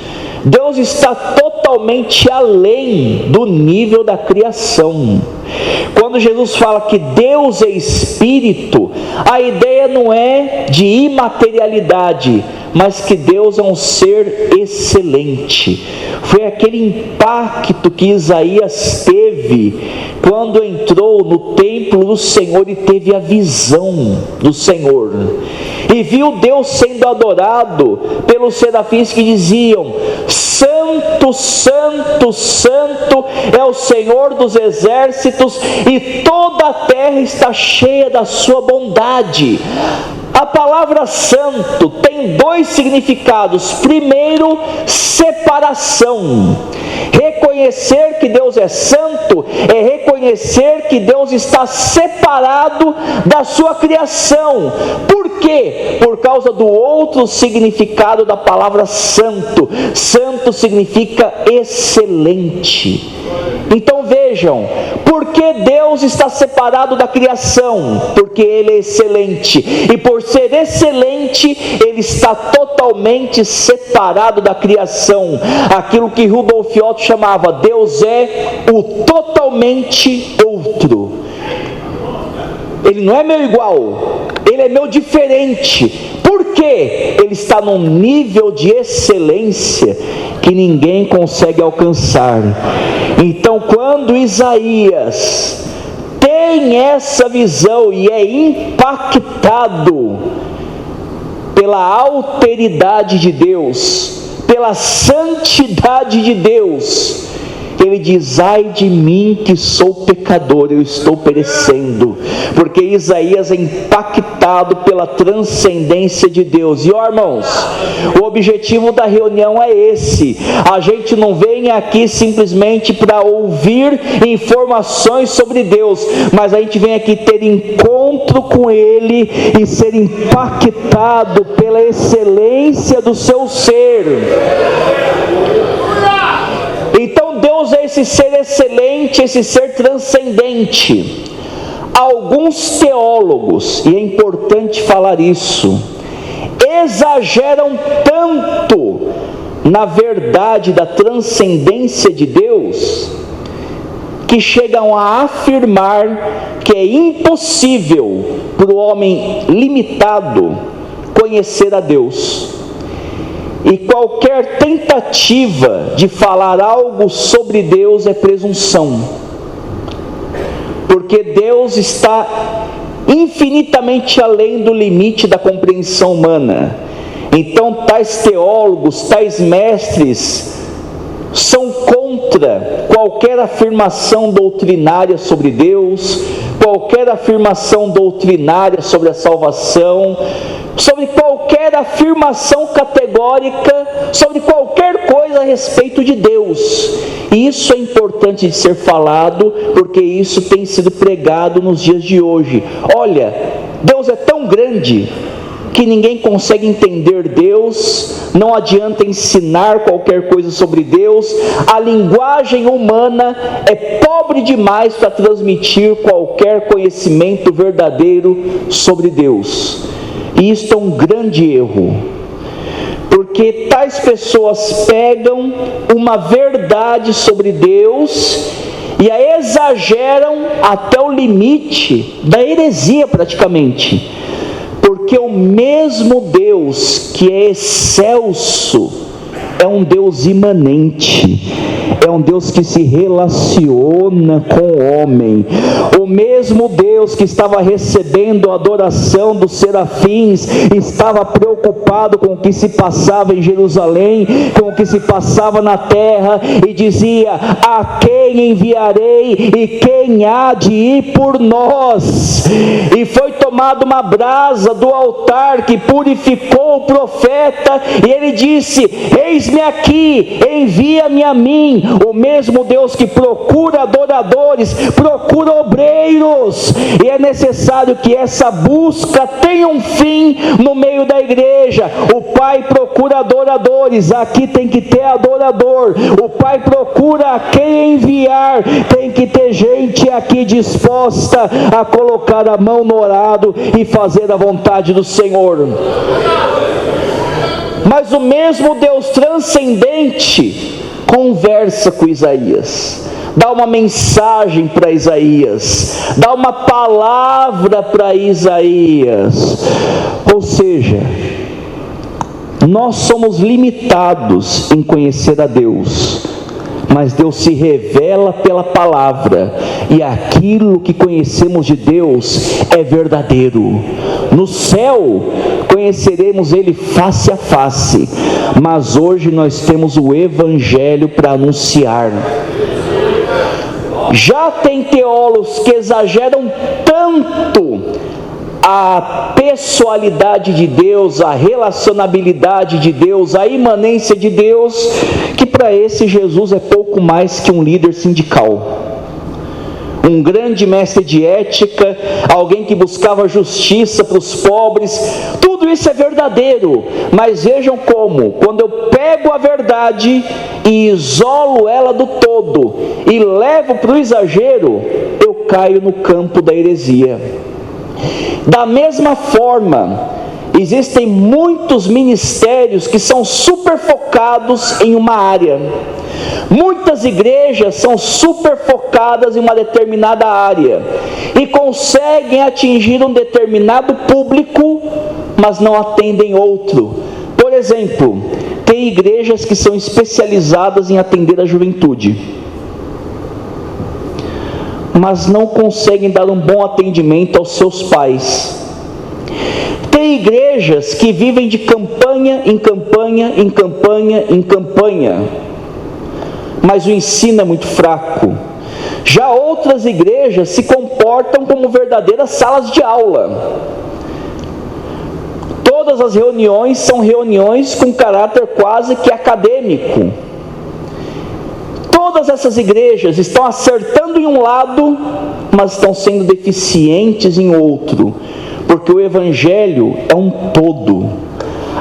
Deus está totalmente além do nível da criação. Quando Jesus fala que Deus é Espírito, a ideia não é de imaterialidade, mas que Deus é um ser excelente. Foi aquele impacto que Isaías teve quando entrou no templo do Senhor e teve a visão do Senhor, e viu Deus sendo adorado pelos serafins que diziam: Santo, Santo, Santo é o Senhor dos exércitos, e toda a terra está cheia da sua bondade. A palavra santo tem 2 significados. Primeiro, separação. Reconhecer que Deus é santo é reconhecer que Deus está separado da sua criação. Por quê? Por causa do outro significado da palavra santo. Santo significa excelente. Então vejam, por que Deus está separado da criação? Porque Ele é excelente, e por ser excelente, Ele está totalmente separado da criação. Aquilo que Rudolf Otto chamava: Deus é o totalmente outro. Ele não é meu igual, Ele é meu diferente. Por quê? Ele está num nível de excelência que ninguém consegue alcançar. Então, quando Isaías tem essa visão e é impactado pela alteridade de Deus, pela santidade de Deus, ele diz: ai de mim que sou pecador, eu estou perecendo. Porque Isaías é impactado pela transcendência de Deus. E ó, irmãos, o objetivo da reunião é esse: a gente não vem aqui simplesmente para ouvir informações sobre Deus, mas a gente vem aqui ter encontro com Ele e ser impactado pela excelência do seu ser. Então Deus é esse ser excelente, esse ser transcendente. Alguns teólogos, e é importante falar isso, exageram tanto na verdade da transcendência de Deus, que chegam a afirmar que é impossível para o homem limitado conhecer a Deus. E qualquer tentativa de falar algo sobre Deus é presunção, porque Deus está infinitamente além do limite da compreensão humana. Então tais teólogos, tais mestres são contra qualquer afirmação doutrinária sobre Deus, qualquer afirmação doutrinária sobre a salvação, sobre qualquer afirmação categórica, sobre qualquer coisa a respeito de Deus. E isso é importante de ser falado, porque isso tem sido pregado nos dias de hoje. Olha, Deus é tão grande que ninguém consegue entender Deus, não adianta ensinar qualquer coisa sobre Deus, a linguagem humana é pobre demais para transmitir qualquer conhecimento verdadeiro sobre Deus. E isto é um grande erro, porque tais pessoas pegam uma verdade sobre Deus e a exageram até o limite da heresia praticamente. Porque o mesmo Deus que é excelso é um Deus imanente, é um Deus que se relaciona com o homem. O mesmo Deus que estava recebendo a adoração dos serafins estava preocupado com o que se passava em Jerusalém, com o que se passava na terra, e dizia: a quem enviarei e quem há de ir por nós? E foi tomada uma brasa do altar que purificou o profeta, e ele disse: eis-me aqui, envia-me a mim. O mesmo Deus que procura adoradores, procura obreiros, e é necessário que essa busca tenha um fim no meio da igreja. O Pai procura adoradores, aqui tem que ter adorador. O Pai procura a quem enviar, tem que ter gente aqui disposta a colocar a mão no arado e fazer a vontade do Senhor. Mas o mesmo Deus transcendente conversa com Isaías, dá uma mensagem para Isaías, dá uma palavra para Isaías. Ou seja, nós somos limitados em conhecer a Deus, mas Deus se revela pela palavra, e aquilo que conhecemos de Deus é verdadeiro. No céu conheceremos Ele face a face, mas hoje nós temos o Evangelho para anunciar. Já tem teólogos que exageram tanto a pessoalidade de Deus, a relacionabilidade de Deus, a imanência de Deus, que para esse Jesus é pouco mais que um líder sindical, um grande mestre de ética, alguém que buscava justiça para os pobres. Tudo isso é verdadeiro, mas vejam como, quando eu pego a verdade e isolo ela do todo e levo para o exagero, eu caio no campo da heresia. Da mesma forma, existem muitos ministérios que são super focados em uma área. Muitas igrejas são super focadas em uma determinada área e conseguem atingir um determinado público, mas não atendem outro. Por exemplo, tem igrejas que são especializadas em atender a juventude, mas não conseguem dar um bom atendimento aos seus pais. Tem igrejas que vivem de campanha em campanha, em campanha, em campanha, mas o ensino é muito fraco. Já outras igrejas se comportam como verdadeiras salas de aula. Todas as reuniões são reuniões com caráter quase que acadêmico. Todas essas igrejas estão acertando em um lado, mas estão sendo deficientes em outro, porque o Evangelho é um todo.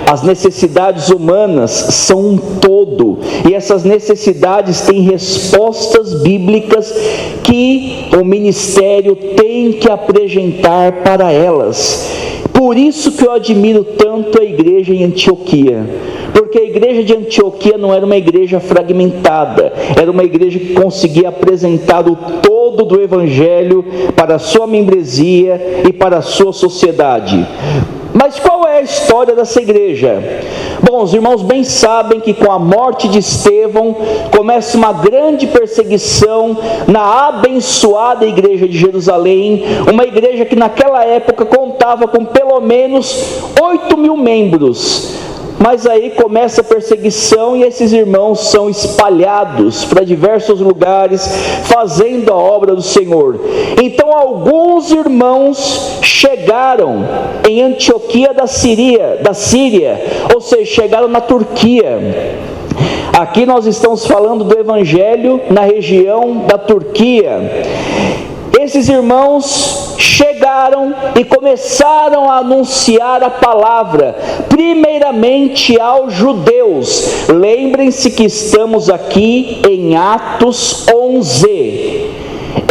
As necessidades humanas são um todo, e essas necessidades têm respostas bíblicas que o ministério tem que apresentar para elas. Por isso que eu admiro tanto a igreja em Antioquia, porque a igreja de Antioquia não era uma igreja fragmentada, era uma igreja que conseguia apresentar o todo do Evangelho para a sua membresia e para a sua sociedade. Mas qual é a história dessa igreja? Bom, os irmãos bem sabem que com a morte de Estevão começa uma grande perseguição na abençoada igreja de Jerusalém, uma igreja que naquela época contava com pelo menos 8.000 membros. Mas aí começa a perseguição e esses irmãos são espalhados para diversos lugares, fazendo a obra do Senhor. Então alguns irmãos chegaram em Antioquia da Síria, ou seja, chegaram na Turquia. Aqui nós estamos falando do Evangelho na região da Turquia. Esses irmãos chegaram e começaram a anunciar a palavra, primeiramente aos judeus. Lembrem-se que estamos aqui em Atos 11.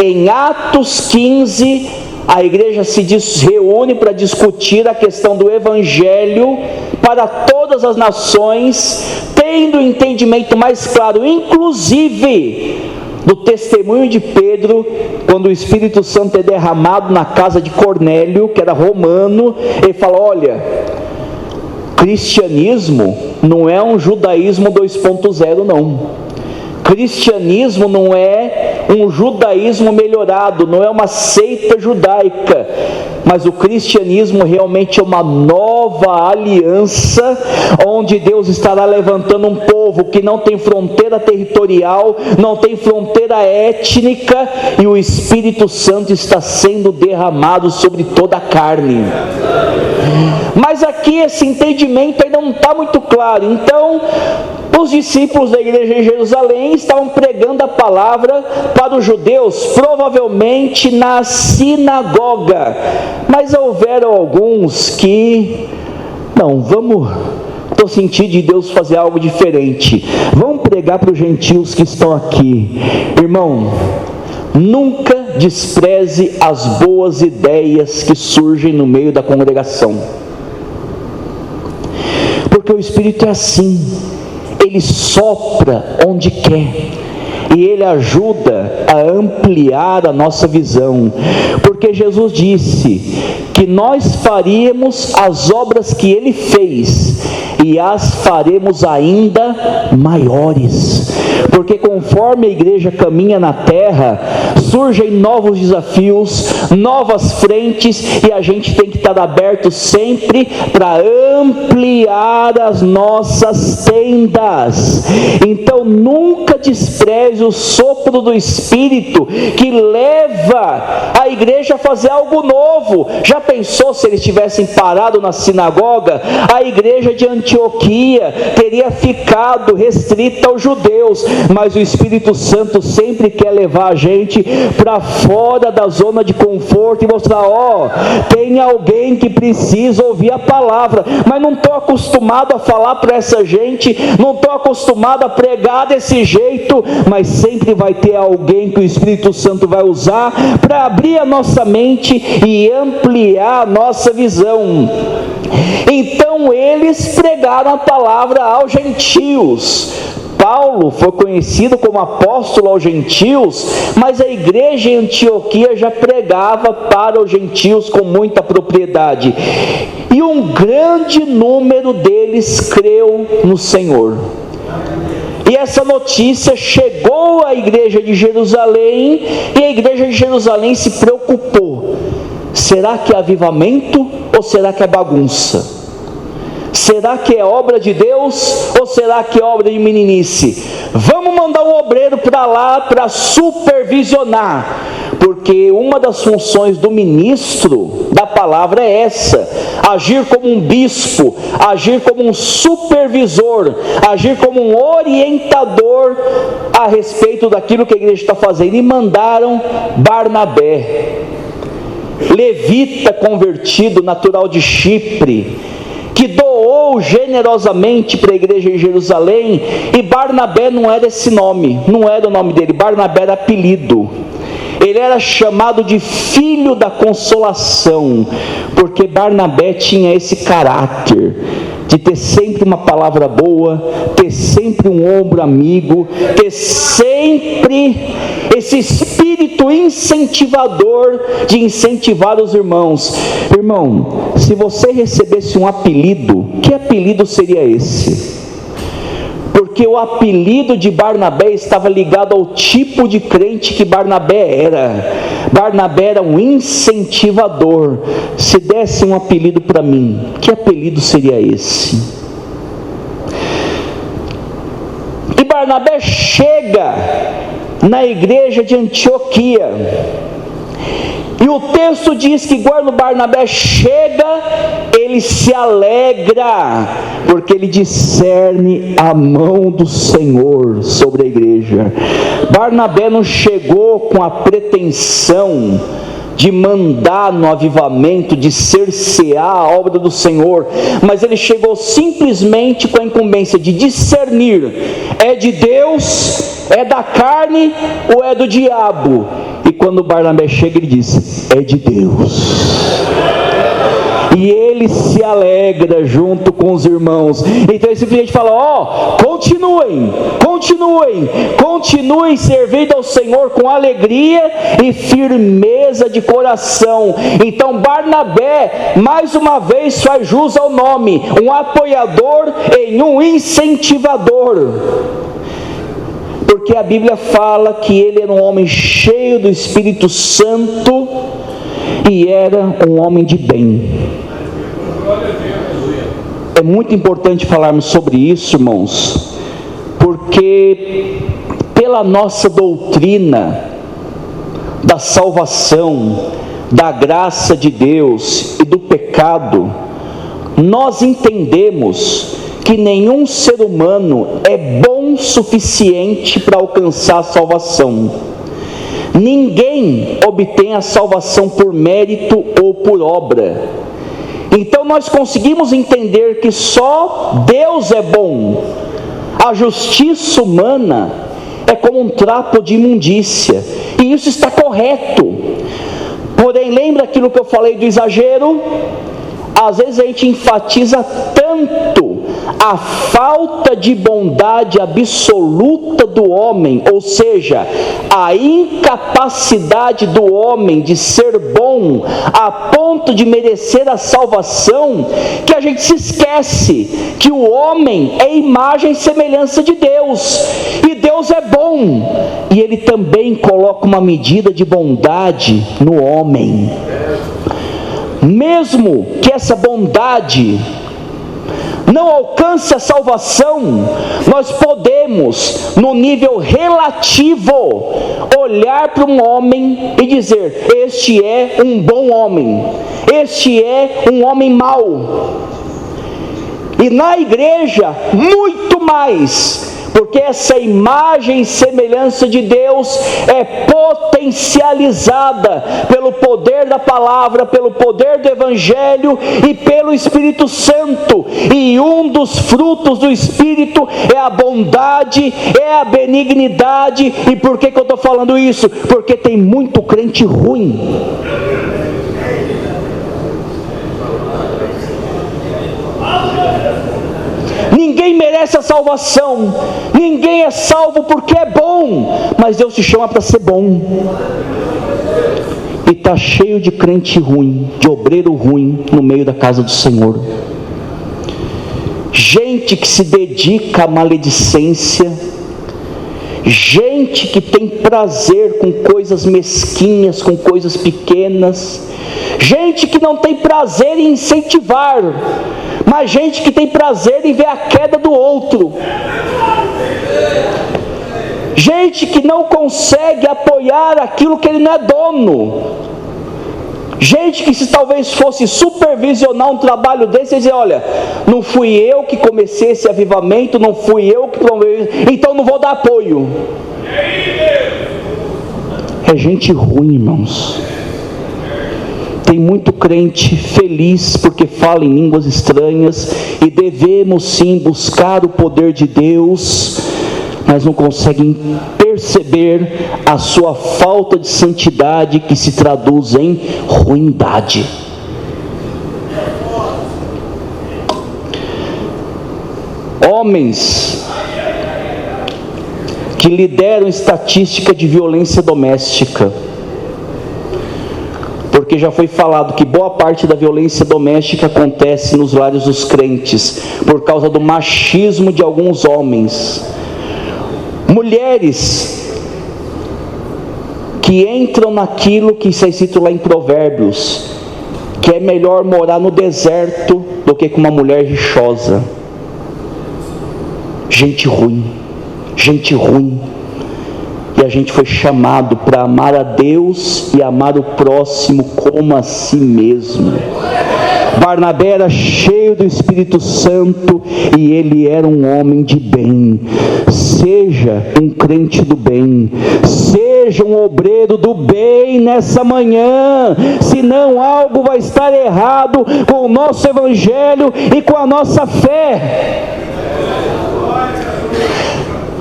Em Atos 15, a igreja se reúne para discutir a questão do Evangelho para todas as nações, tendo o entendimento mais claro, inclusive do testemunho de Pedro, quando o Espírito Santo é derramado na casa de Cornélio, que era romano. Ele fala: olha, cristianismo não é um judaísmo 2.0 não. Cristianismo não é um judaísmo melhorado, não é uma seita judaica, mas o cristianismo realmente é uma nova aliança, onde Deus estará levantando um povo que não tem fronteira territorial, não tem fronteira étnica, e o Espírito Santo está sendo derramado sobre toda a carne. Mas aqui esse entendimento ainda não está muito claro. Então os discípulos da igreja em Jerusalém estavam pregando a palavra para os judeus, provavelmente na sinagoga. Mas houveram alguns que, não, estou sentindo de Deus fazer algo diferente, vamos pregar para os gentios que estão aqui. Irmão, nunca despreze as boas ideias que surgem no meio da congregação, porque o Espírito é assim, ele sopra onde quer, e ele ajuda a ampliar a nossa visão, porque Jesus disse que nós faríamos as obras que ele fez, e as faremos ainda maiores, porque conforme a igreja caminha na terra, surgem novos desafios, novas frentes, e a gente tem que estar aberto sempre para ampliar as nossas tendas. Então nunca despreze o sopro do Espírito, que leva a igreja a fazer algo novo. Já pensou se eles tivessem parado na sinagoga? A igreja de Antioquia teria ficado restrita aos judeus, mas o Espírito Santo sempre quer levar a gente para fora da zona de conforto e mostrar: tem alguém que precisa ouvir a palavra, mas não estou acostumado a falar para essa gente, não estou acostumado a pregar desse jeito, mas sempre vai ter alguém que o Espírito Santo vai usar para abrir a nossa mente e ampliar a nossa visão. Então eles pregaram a palavra aos gentios. Paulo foi conhecido como apóstolo aos gentios, mas a igreja em Antioquia já pregava para os gentios com muita propriedade, e um grande número deles creu no Senhor. E essa notícia chegou à igreja de Jerusalém, e a igreja de Jerusalém se preocupou: será que é avivamento ou será que é bagunça? Será que é obra de Deus ou será que é obra de meninice? Vamos mandar um obreiro para lá para supervisionar, porque uma das funções do ministro da palavra é essa: agir como um bispo, agir como um supervisor, agir como um orientador a respeito daquilo que a igreja está fazendo. E mandaram Barnabé, levita convertido, natural de Chipre, que doou generosamente para a igreja em Jerusalém. E Barnabé não era esse nome, não era o nome dele, Barnabé era apelido. Ele era chamado de filho da consolação, porque Barnabé tinha esse caráter de ter sempre uma palavra boa, ter sempre um ombro amigo, ter sempre esse espírito incentivador de incentivar os irmãos. Irmão, se você recebesse um apelido, que apelido seria esse? Porque o apelido de Barnabé estava ligado ao tipo de crente que Barnabé era. Barnabé era um incentivador. Se desse um apelido para mim, que apelido seria esse? Barnabé chega na igreja de Antioquia, e o texto diz que quando Barnabé chega, ele se alegra, porque ele discerne a mão do Senhor sobre a igreja. Barnabé não chegou com a pretensão de mandar no avivamento, de cercear a obra do Senhor, mas ele chegou simplesmente com a incumbência de discernir: é de Deus, é da carne ou é do diabo? E quando Barnabé chega, ele diz: é de Deus. E ele se alegra junto com os irmãos. Então ele simplesmente fala: continuem servindo ao Senhor com alegria e firmeza de coração. Então Barnabé, mais uma vez, faz jus ao nome: um apoiador em um incentivador. Porque a Bíblia fala que ele era um homem cheio do Espírito Santo e era um homem de bem. É muito importante falarmos sobre isso, irmãos, porque pela nossa doutrina da salvação, da graça de Deus e do pecado, nós entendemos que nenhum ser humano é bom o suficiente para alcançar a salvação. Ninguém obtém a salvação por mérito ou por obra. Então nós conseguimos entender que só Deus é bom. A justiça humana é como um trapo de imundícia, e isso está correto. Porém, lembra aquilo que eu falei do exagero? Às vezes a gente enfatiza tanto a falta de bondade absoluta do homem, ou seja, a incapacidade do homem de ser bom a ponto de merecer a salvação, que a gente se esquece que o homem é imagem e semelhança de Deus, e Deus é bom, e Ele também coloca uma medida de bondade no homem. Mesmo que essa bondade não alcance a salvação, nós podemos, no nível relativo, olhar para um homem e dizer: este é um bom homem, este é um homem mau. E na igreja, muito mais, porque essa imagem e semelhança de Deus é potencializada pelo poder da palavra, pelo poder do Evangelho e pelo Espírito Santo. E um dos frutos do Espírito é a bondade, é a benignidade. E por que eu estou falando isso? Porque tem muito crente ruim. Ninguém merece a salvação, ninguém é salvo porque é bom, mas Deus te chama para ser bom. E está cheio de crente ruim, de obreiro ruim no meio da casa do Senhor. Gente que se dedica à maledicência, gente que tem prazer com coisas mesquinhas, com coisas pequenas, gente que não tem prazer em incentivar, mas gente que tem prazer em ver a queda do outro, gente que não consegue apoiar aquilo que ele não é dono, gente que se talvez fosse supervisionar um trabalho desse, ele dizer: olha, não fui eu que comecei esse avivamento, não fui eu que promovi, então não vou dar apoio. É gente ruim, irmãos. Tem muito crente feliz porque fala em línguas estranhas, e devemos sim buscar o poder de Deus, mas não conseguem perceber a sua falta de santidade, que se traduz em ruindade. Homens que lideram estatística de violência doméstica, porque já foi falado que boa parte da violência doméstica acontece nos lares dos crentes, por causa do machismo de alguns homens. Mulheres que entram naquilo que está escrito lá em Provérbios, que é melhor morar no deserto do que com uma mulher rixosa. Gente ruim, gente ruim. E a gente foi chamado para amar a Deus e amar o próximo como a si mesmo. Barnabé era cheio do Espírito Santo e ele era um homem de bem. Seja um crente do bem, seja um obreiro do bem nessa manhã, senão algo vai estar errado com o nosso evangelho e com a nossa fé.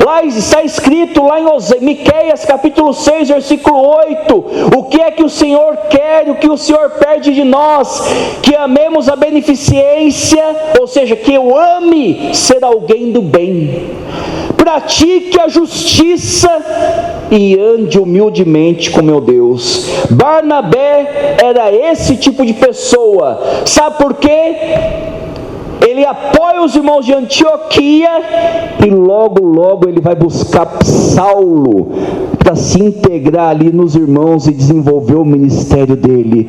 Lá está escrito lá em Miqueias capítulo 6, versículo 8, o que é que o Senhor quer, o que o Senhor pede de nós? Que amemos a beneficência, ou seja, que eu ame ser alguém do bem, pratique a justiça e ande humildemente com meu Deus. Barnabé era esse tipo de pessoa. Sabe por quê? Ele apoia os irmãos de Antioquia e logo ele vai buscar Saulo para se integrar ali nos irmãos e desenvolver o ministério dele.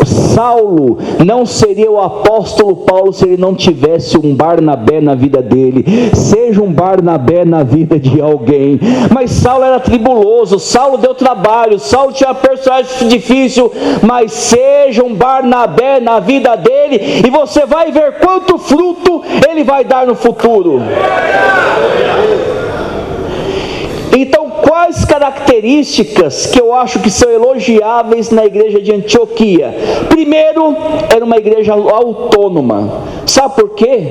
Saulo não seria o apóstolo Paulo se ele não tivesse um Barnabé na vida dele. Seja um Barnabé na vida de alguém. Mas Saulo era tribuloso, Saulo deu trabalho, Saulo tinha personagem difícil, mas seja um Barnabé na vida dele e você vai ver quanto fruto ele vai dar no futuro. Então, quais características que eu acho que são elogiáveis na igreja de Antioquia? Primeiro, era uma igreja autônoma. Sabe por quê?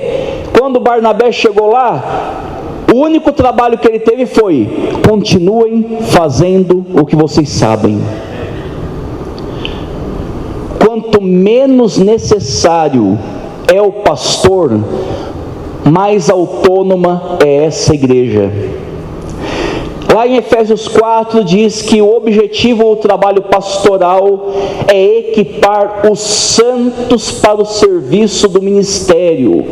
Quando Barnabé chegou lá, o único trabalho que ele teve foi: continuem fazendo o que vocês sabem. Quanto menos necessário é o pastor, mais autônoma é essa igreja. Lá em Efésios 4 diz que o objetivo do trabalho pastoral é equipar os santos para o serviço do ministério,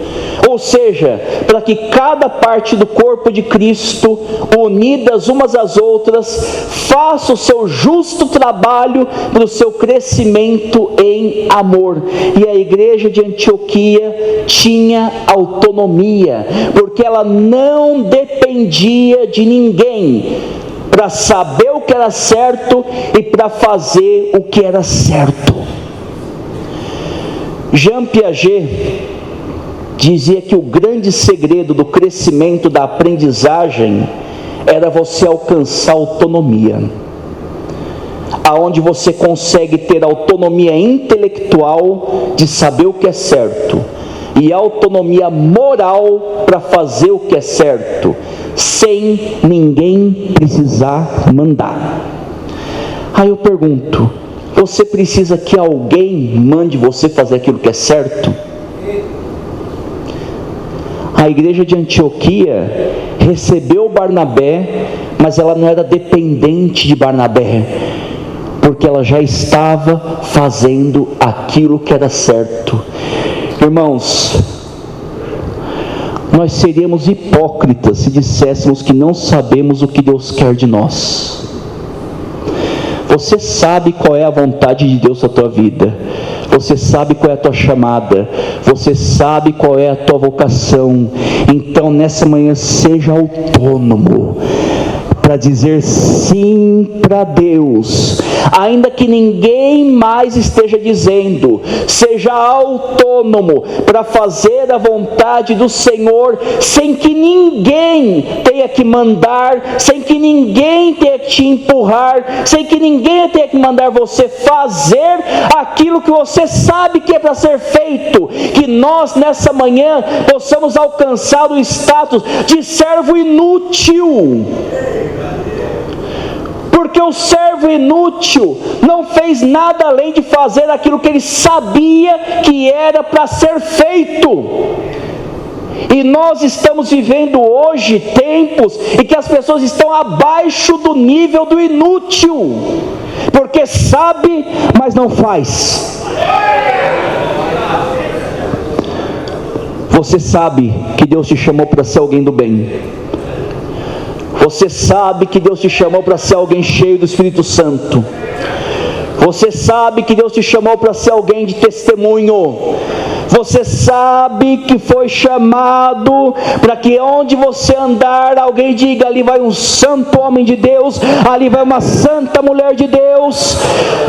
ou seja, para que cada parte do corpo de Cristo, unidas umas às outras, faça o seu justo trabalho para o seu crescimento em amor. E a igreja de Antioquia tinha autonomia, porque ela não dependia de ninguém para saber o que era certo e para fazer o que era certo. Jean Piaget dizia que o grande segredo do crescimento da aprendizagem era você alcançar autonomia, aonde você consegue ter autonomia intelectual de saber o que é certo e autonomia moral para fazer o que é certo, sem ninguém precisar mandar. Aí eu pergunto: você precisa que alguém mande você fazer aquilo que é certo? A igreja de Antioquia recebeu Barnabé, mas ela não era dependente de Barnabé, porque ela já estava fazendo aquilo que era certo. Irmãos, nós seríamos hipócritas se disséssemos que não sabemos o que Deus quer de nós. Você sabe qual é a vontade de Deus na tua vida, você sabe qual é a tua chamada, você sabe qual é a tua vocação. Então nessa manhã seja autônomo para dizer sim para Deus, ainda que ninguém mais esteja dizendo. Seja autônomo para fazer a vontade do Senhor, sem que ninguém tenha que mandar, sem que ninguém tenha que te empurrar, sem que ninguém tenha que mandar você fazer aquilo que você sabe que é para ser feito. Que nós nessa manhã possamos alcançar o status de servo inútil, porque o servo inútil não fez nada além de fazer aquilo que ele sabia que era para ser feito. E nós estamos vivendo hoje tempos em que as pessoas estão abaixo do nível do inútil, porque sabe, mas não faz. Você sabe que Deus te chamou para ser alguém do bem. Você sabe que Deus te chamou para ser alguém cheio do Espírito Santo. Você sabe que Deus te chamou para ser alguém de testemunho. Você sabe que foi chamado para que onde você andar, alguém diga: ali vai um santo homem de Deus, ali vai uma santa mulher de Deus.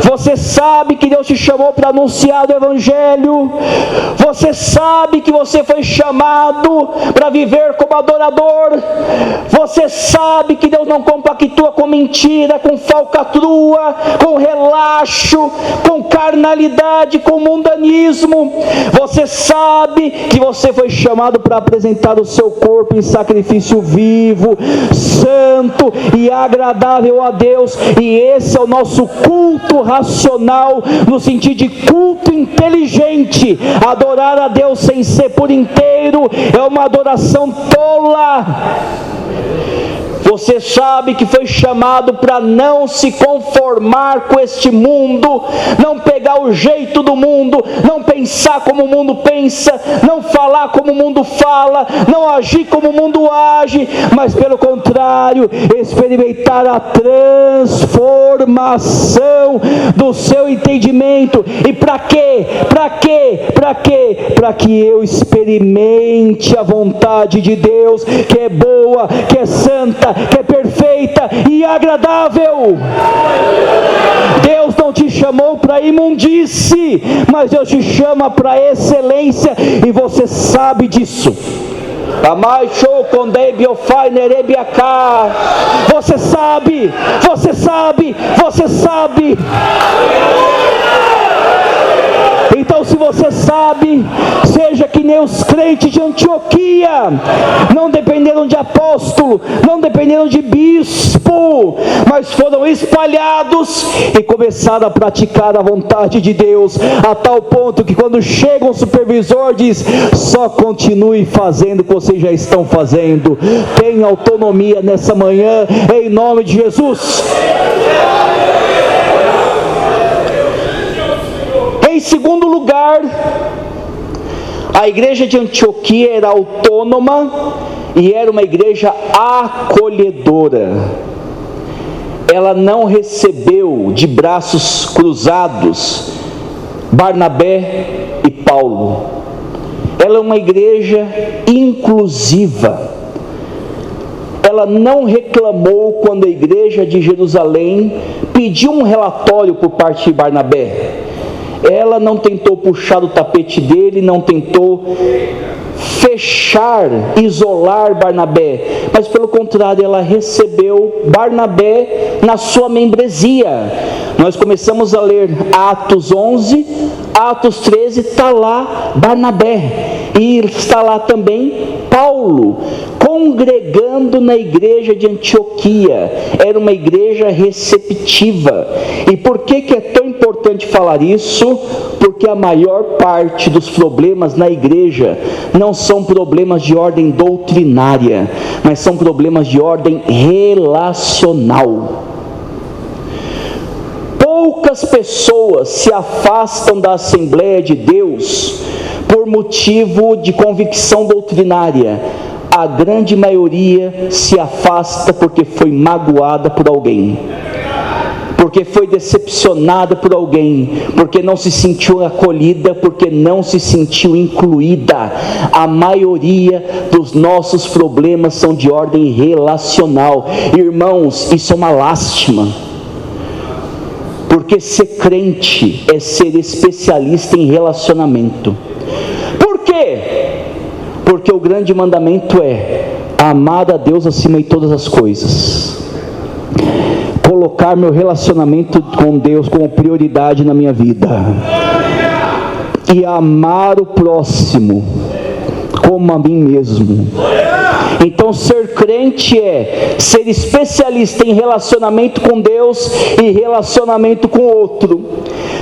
Você sabe que Deus te chamou para anunciar o Evangelho. Você sabe que você foi chamado para viver como adorador. Você sabe que Deus não compactua com mentira, com falcatrua, com relaxo, com carnalidade, com mundanismo. Você sabe que você foi chamado para apresentar o seu corpo em sacrifício vivo, santo e agradável a Deus. E esse é o nosso culto racional, no sentido de culto inteligente. Adorar a Deus sem ser por inteiro é uma adoração tola. Você sabe que foi chamado para não se conformar com este mundo, não pegar o jeito do mundo, não pensar como o mundo pensa, não falar como o mundo fala, não agir como o mundo age, mas pelo contrário, experimentar a transformação do seu entendimento. E para quê? Para quê? Para quê? Para que eu experimente a vontade de Deus, que é boa, que é santa, que é perfeita e agradável. Deus não te chamou para imundície, mas Deus te chama para excelência, e você sabe disso. Você sabe, você sabe, você sabe. Então, se você sabe, seja que nem os crentes de Antioquia, não dependeram de apóstolo, não dependeram de bispo, mas foram espalhados e começaram a praticar a vontade de Deus, a tal ponto que quando chega um supervisor diz: só continue fazendo o que vocês já estão fazendo. Tenha autonomia nessa manhã, em nome de Jesus. Em segundo lugar, a igreja de Antioquia era autônoma e era uma igreja acolhedora. Ela não recebeu de braços cruzados Barnabé e Paulo. Ela é uma igreja inclusiva. Ela não reclamou quando a igreja de Jerusalém pediu um relatório por parte de Barnabé. Ela não tentou puxar o tapete dele, não tentou fechar, isolar Barnabé, mas pelo contrário, ela recebeu Barnabé na sua membresia. Nós começamos a ler Atos 11, Atos 13, está lá Barnabé, e está lá também Paulo, congregando na igreja de Antioquia. Era uma igreja receptiva. E por que é tão importante falar isso? Porque a maior parte dos problemas na igreja não são problemas de ordem doutrinária, mas são problemas de ordem relacional. Poucas pessoas se afastam da Assembleia de Deus por motivo de convicção doutrinária. A grande maioria se afasta porque foi magoada por alguém, porque foi decepcionada por alguém, porque não se sentiu acolhida, porque não se sentiu incluída. A maioria dos nossos problemas são de ordem relacional. Irmãos, isso é uma lástima, porque ser crente é ser especialista em relacionamento. Por quê? Porque o grande mandamento é amar a Deus acima de todas as coisas, colocar meu relacionamento com Deus como prioridade na minha vida, e amar o próximo como a mim mesmo. Então, ser crente é ser especialista em relacionamento com Deus e relacionamento com o outro.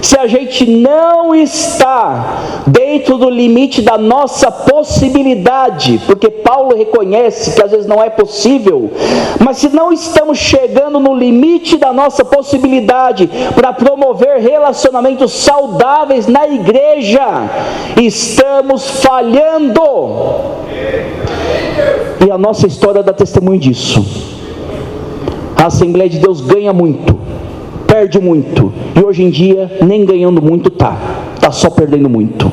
Se a gente não está dentro do limite da nossa possibilidade, porque Paulo reconhece que às vezes não é possível, mas se não estamos chegando no limite da nossa possibilidade para promover relacionamentos saudáveis na igreja, estamos falhando. E a nossa história dá testemunho disso. A Assembleia de Deus ganha muito, perde muito, e hoje em dia nem ganhando muito está só perdendo muito.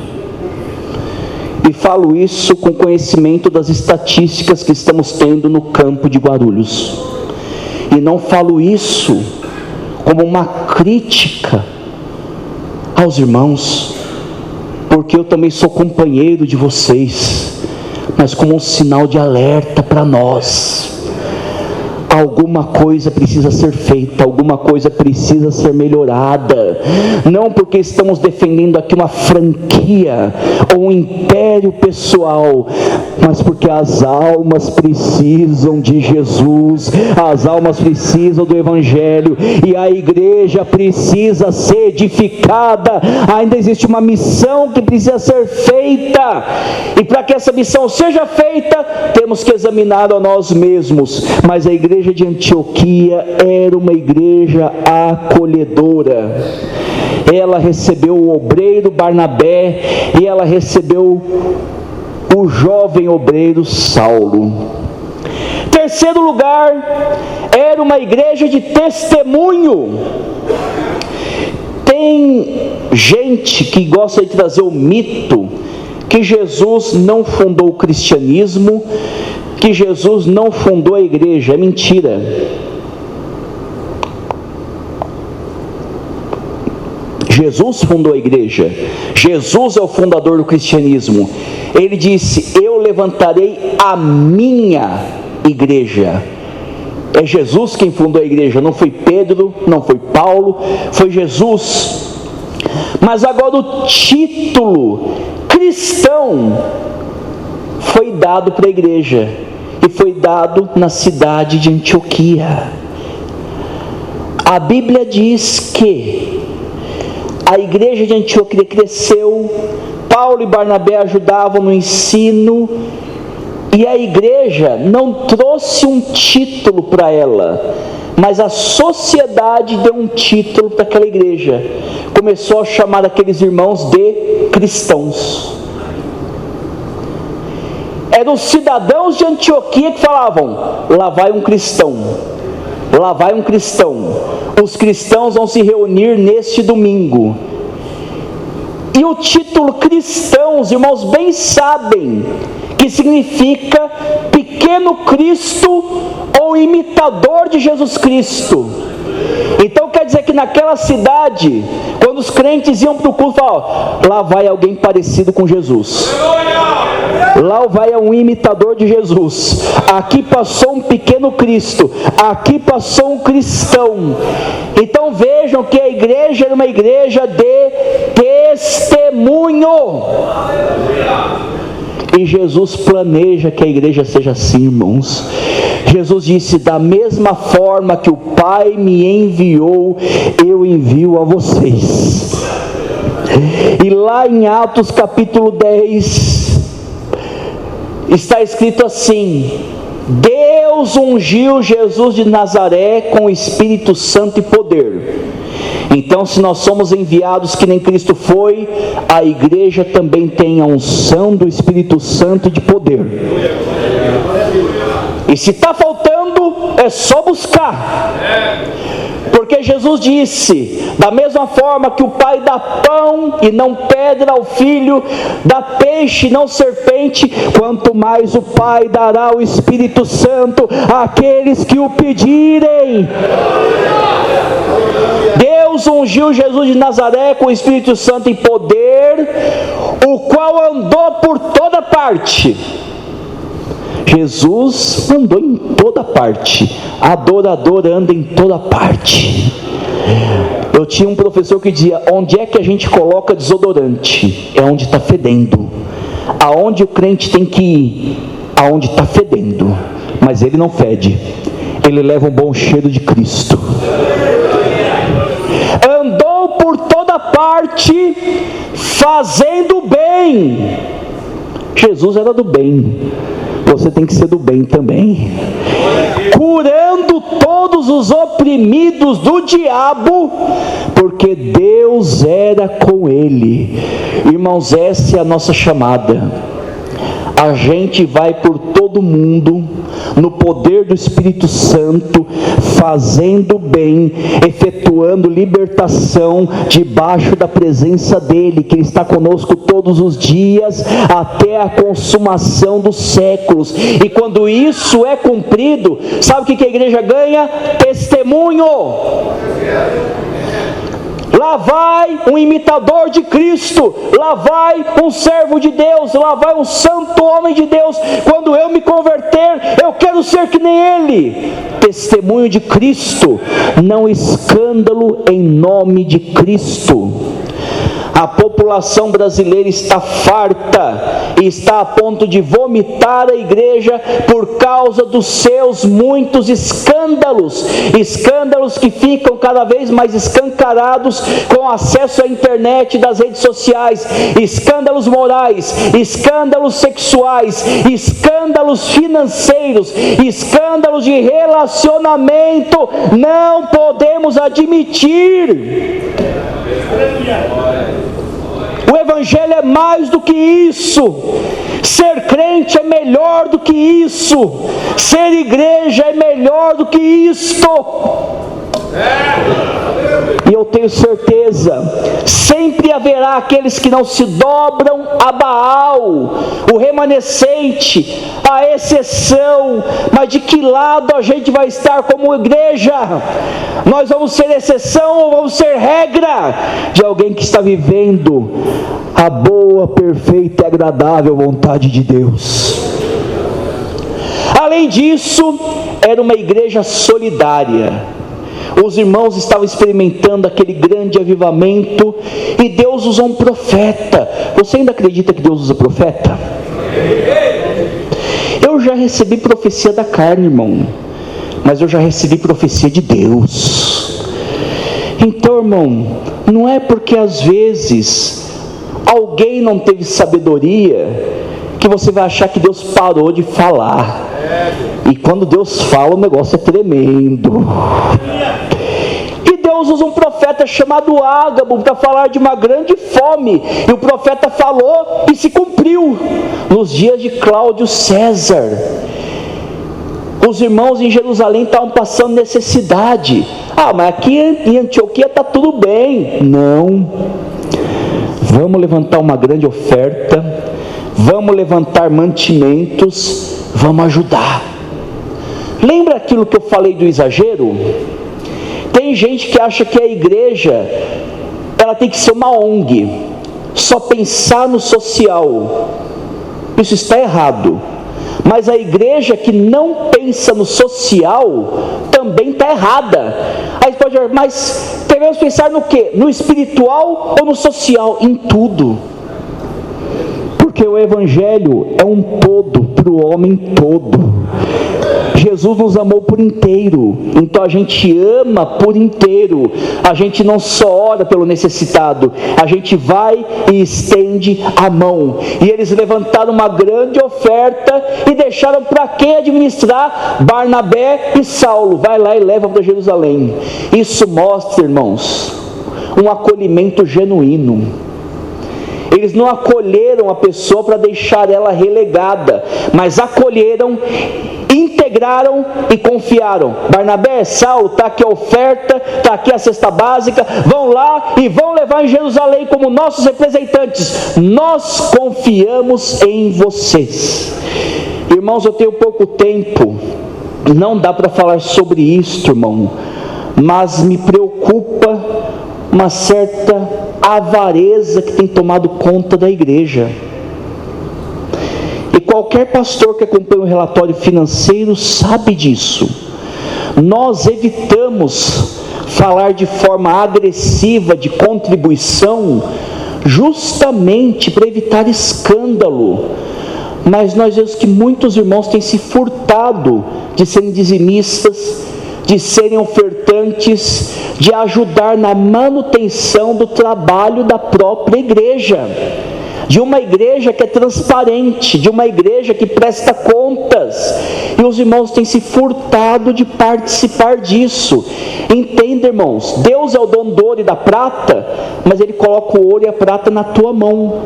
E falo isso com conhecimento das estatísticas que estamos tendo no campo de Guarulhos. E não falo isso como uma crítica aos irmãos, porque eu também sou companheiro de vocês, mas como um sinal de alerta para nós. Alguma coisa precisa ser feita, alguma coisa precisa ser melhorada, não porque estamos defendendo aqui uma franquia ou um império pessoal, mas porque as almas precisam de Jesus, as almas precisam do Evangelho, e a igreja precisa ser edificada. Ainda existe uma missão que precisa ser feita, e para que essa missão seja feita, temos que examinar a nós mesmos. Mas a igreja de Antioquia era uma igreja acolhedora. Ela recebeu o obreiro Barnabé e ela recebeu o jovem obreiro Saulo. Terceiro lugar, era uma igreja de testemunho. Tem gente que gosta de trazer o mito que Jesus não fundou o cristianismo, que Jesus não fundou a igreja. É mentira. Jesus fundou a igreja. Jesus é o fundador do cristianismo. Ele disse: eu levantarei a minha igreja. É Jesus quem fundou a igreja, não foi Pedro, não foi Paulo, foi Jesus. Mas agora o título cristão foi dado para a igreja, e foi dado na cidade de Antioquia. A Bíblia diz que a igreja de Antioquia cresceu, Paulo e Barnabé ajudavam no ensino, e a igreja não trouxe um título para ela, mas a sociedade deu um título para aquela igreja. Começou a chamar aqueles irmãos de cristãos. Eram os cidadãos de Antioquia que falavam: lá vai um cristão, lá vai um cristão, os cristãos vão se reunir neste domingo. E o título cristão, os irmãos bem sabem que significa pequeno Cristo ou imitador de Jesus Cristo. Então quer dizer que naquela cidade, quando os crentes iam para o culto, falavam: lá vai alguém parecido com Jesus, lá vai um imitador de Jesus, aqui passou um pequeno Cristo, aqui passou um cristão. Então vejam que a igreja era uma igreja de testemunho. E Jesus planeja que a igreja seja assim, irmãos. Jesus disse: da mesma forma que o Pai me enviou, eu envio a vocês. E lá em Atos capítulo 10, está escrito assim: Deus ungiu Jesus de Nazaré com o Espírito Santo e poder. Então, se nós somos enviados que nem Cristo foi, a igreja também tem a unção do Espírito Santo e de poder. E se está faltando, é só buscar. Porque Jesus disse: da mesma forma que o Pai dá pão e não pedra ao Filho, dá peixe e não serpente, quanto mais o Pai dará o Espírito Santo àqueles que o pedirem. Deus ungiu Jesus de Nazaré com o Espírito Santo e poder, o qual andou por toda parte. Jesus andou em toda parte. Adorador anda em toda parte. Eu tinha um professor que dizia: onde é que a gente coloca desodorante? É onde está fedendo. Aonde o crente tem que ir? Aonde está fedendo. Mas ele não fede, ele leva um bom cheiro de Cristo. Andou por toda parte fazendo bem. Jesus era do bem, você tem que ser do bem também. Curando todos os oprimidos do diabo, porque Deus era com ele. Irmãos, essa é a nossa chamada. a gente vai por todo mundo, no poder do Espírito Santo, fazendo bem, efetuando libertação, debaixo da presença dEle, que Ele está conosco todos os dias, até a consumação dos séculos. E quando isso é cumprido, sabe o que a igreja ganha? Testemunho. Lá vai um imitador de Cristo, lá vai um servo de Deus, lá vai um santo homem de Deus. Quando eu me converter, eu quero ser que nem ele. Testemunho de Cristo, não escândalo, em nome de Cristo. A população brasileira está farta e está a ponto de vomitar a igreja por causa dos seus muitos escândalos, escândalos que ficam cada vez mais escancarados com acesso à internet e das redes sociais, escândalos morais, escândalos sexuais, escândalos financeiros, escândalos de relacionamento. Não podemos admitir. O Evangelho é mais do que isso. Ser crente é melhor do que isso. Ser igreja é melhor do que isto. E eu tenho certeza, sempre haverá aqueles que não se dobram a Baal, o remanescente, a exceção. Mas de que lado a gente vai estar como igreja? Nós vamos ser exceção ou vamos ser regra de alguém que está vivendo a boa, perfeita e agradável vontade de Deus? Além disso, era uma igreja solidária. Os irmãos estavam experimentando aquele grande avivamento e Deus usou um profeta. Você ainda acredita que Deus usa profeta? Eu já recebi profecia da carne, irmão, mas eu já recebi profecia de Deus. Então, irmão, não é porque às vezes alguém não teve sabedoria que você vai achar que Deus parou de falar. E quando Deus fala, o negócio é tremendo. E Deus usa um profeta chamado Ágabo para falar de uma grande fome. E o profeta falou e se cumpriu nos dias de Cláudio César. Os irmãos em Jerusalém estavam passando necessidade. Mas aqui em Antioquia está tudo bem. Não. Vamos levantar uma grande oferta. Vamos levantar mantimentos. Vamos ajudar. Lembra aquilo que eu falei do exagero? Tem gente que acha que a igreja ela tem que ser uma ONG, só pensar no social. Isso está errado. Mas a igreja que não pensa no social também está errada. Aí você pode dizer, mas devemos pensar no quê? No espiritual ou no social? Em tudo. Porque o Evangelho é um todo para o homem todo. Jesus nos amou por inteiro, então a gente ama por inteiro. A gente não só ora pelo necessitado, a gente vai e estende a mão. E eles levantaram uma grande oferta e deixaram para quem administrar? Barnabé e Saulo. Vai lá e leva para Jerusalém. Isso mostra, irmãos, um acolhimento genuíno. Eles não acolheram a pessoa para deixar ela relegada, mas acolheram, integraram e confiaram. Barnabé, Saulo, está aqui a oferta, está aqui a cesta básica, vão lá e vão levar em Jerusalém como nossos representantes. Nós confiamos em vocês. Irmãos, eu tenho pouco tempo, não dá para falar sobre isso, irmão, mas me preocupa uma certa avareza que tem tomado conta da igreja. E qualquer pastor que acompanha um relatório financeiro sabe disso. Nós evitamos falar de forma agressiva de contribuição justamente para evitar escândalo. Mas nós vemos que muitos irmãos têm se furtado de serem dizimistas, de serem ofertantes, de ajudar na manutenção do trabalho da própria igreja, de uma igreja que é transparente, de uma igreja que presta contas, e os irmãos têm se furtado de participar disso. Entenda, irmãos, Deus é o dono do ouro e da prata, mas Ele coloca o ouro e a prata na tua mão.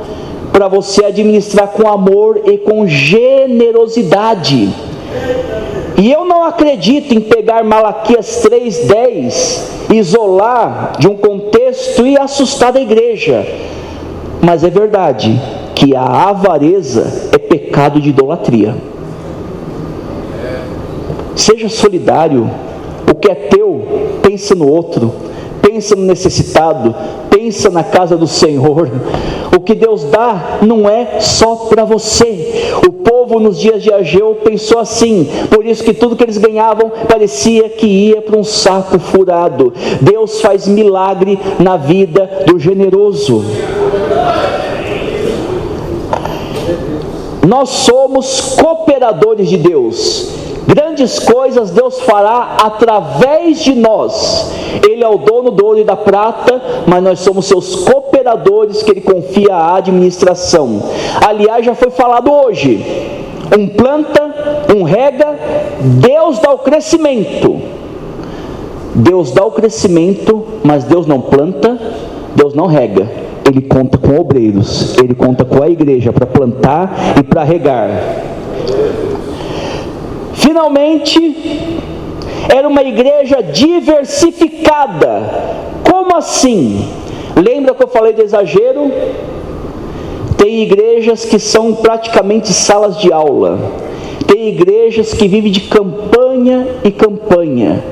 para você administrar com amor e com generosidade. E eu não acredito em pegar Malaquias 3:10, isolar de um contexto e assustar a igreja. Mas é verdade que a avareza é pecado de idolatria. Seja solidário. O que é teu, pensa no outro, pensa no necessitado, pensa na casa do Senhor. O que Deus dá não é só para você. O povo nos dias de Ageu pensou assim, por isso que tudo que eles ganhavam parecia que ia para um saco furado. Deus faz milagre na vida do generoso. Nós somos cooperadores de Deus. Grandes coisas Deus fará através de nós. Ele é o dono do ouro e da prata, mas nós somos seus cooperadores que Ele confia a administração. Aliás, já foi falado hoje, um planta, um rega, Deus dá o crescimento. Deus dá o crescimento, mas Deus não planta, Deus não rega. Ele conta com obreiros, Ele conta com a igreja para plantar e para regar. Finalmente, era uma igreja diversificada. Como assim? Lembra que eu falei do exagero? Tem igrejas que são praticamente salas de aula. Tem igrejas que vivem de campanha e campanha.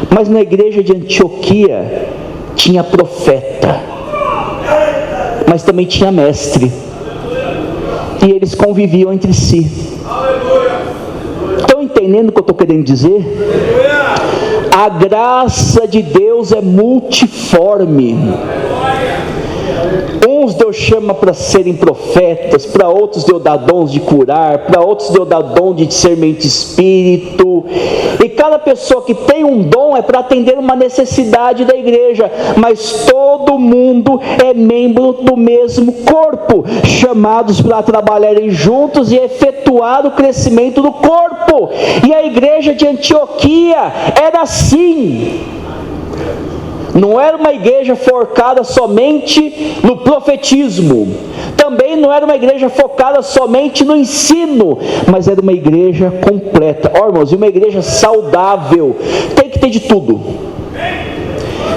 Mas na igreja de Antioquia tinha profeta, mas também tinha mestre. E eles conviviam entre si. Estão entendendo o que eu estou querendo dizer? A graça de Deus é multiforme. Uns Deus chama para serem profetas, para outros Deus dá dons de curar, para outros Deus dá dom de discernimento de espírito. E cada pessoa que tem um dom é para atender uma necessidade da igreja. Mas todo mundo é membro do mesmo corpo, chamados para trabalharem juntos e efetuar o crescimento do corpo. E a igreja de Antioquia era assim. Não era uma igreja focada somente no profetismo, também não era uma igreja focada somente no ensino, mas era uma igreja completa. Ó, irmãos, e uma igreja saudável tem que ter de tudo.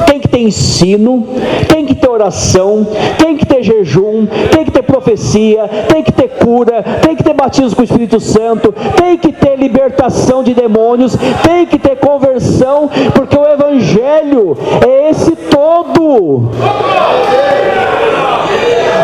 Tem que ter ensino, tem que ter oração, tem que ter jejum, tem que ter profecia, tem que ter cura, tem que ter batismo com o Espírito Santo, tem que ter libertação de demônios, tem que ter conversão, porque o Evangelho é esse todo.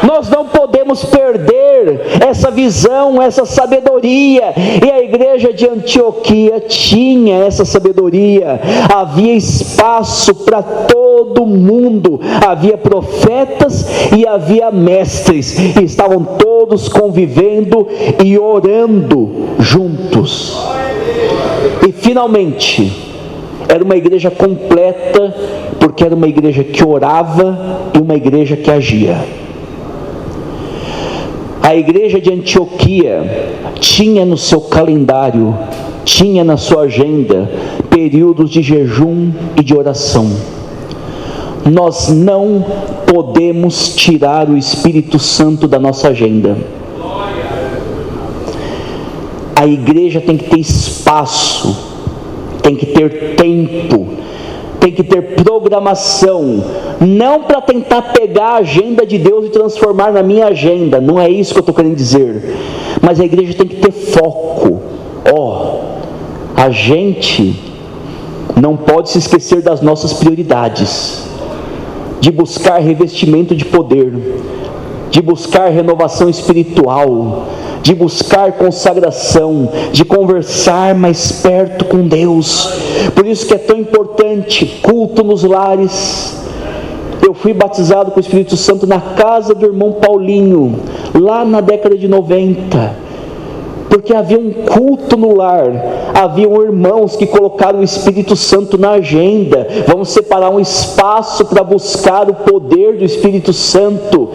Nós não podemos perder essa visão, essa sabedoria. E a igreja de Antioquia tinha essa sabedoria. Havia espaço para todo mundo. Havia profetas e havia mestres. E estavam todos convivendo e orando juntos. E finalmente, era uma igreja completa, porque era uma igreja que orava e uma igreja que agia. A igreja de Antioquia tinha no seu calendário, tinha na sua agenda, períodos de jejum e de oração. Nós não podemos tirar o Espírito Santo da nossa agenda. A igreja tem que ter espaço, tem que ter tempo, tem que ter programação, não para tentar pegar a agenda de Deus e transformar na minha agenda, não é isso que eu estou querendo dizer, mas a igreja tem que ter foco. A gente não pode se esquecer das nossas prioridades, de buscar revestimento de poder, de buscar renovação espiritual, de buscar consagração, de conversar mais perto com Deus. Por isso que é tão importante culto nos lares. Eu fui batizado com o Espírito Santo na casa do irmão Paulinho, lá na década de 90. Porque havia um culto no lar, haviam irmãos que colocaram o Espírito Santo na agenda. Vamos separar um espaço para buscar o poder do Espírito Santo.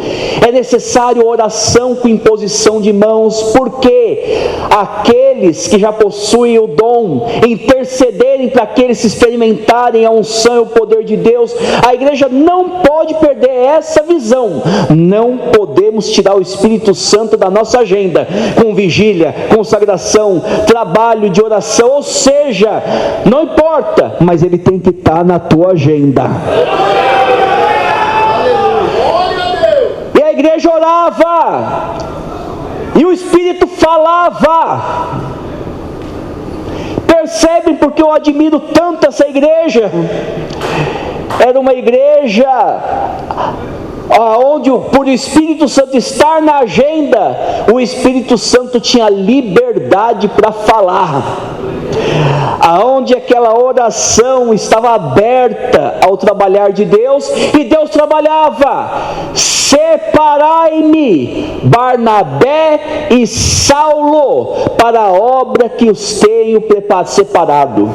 É necessário oração com imposição de mãos, porque aqueles que já possuem o dom, intercederem para aqueles que experimentarem a unção e o poder de Deus. A igreja não pode perder essa visão. Não podemos queremos tirar o Espírito Santo da nossa agenda, com vigília, consagração, trabalho de oração, ou seja, não importa, mas ele tem que estar na tua agenda. E a igreja orava, e o Espírito falava. Percebem porque eu admiro tanto essa igreja? Era uma igreja onde, por o Espírito Santo estar na agenda, o Espírito Santo tinha liberdade para falar. Aonde aquela oração estava aberta ao trabalhar de Deus, e Deus trabalhava. Separai-me, Barnabé e Saulo, para a obra que os tenho preparado.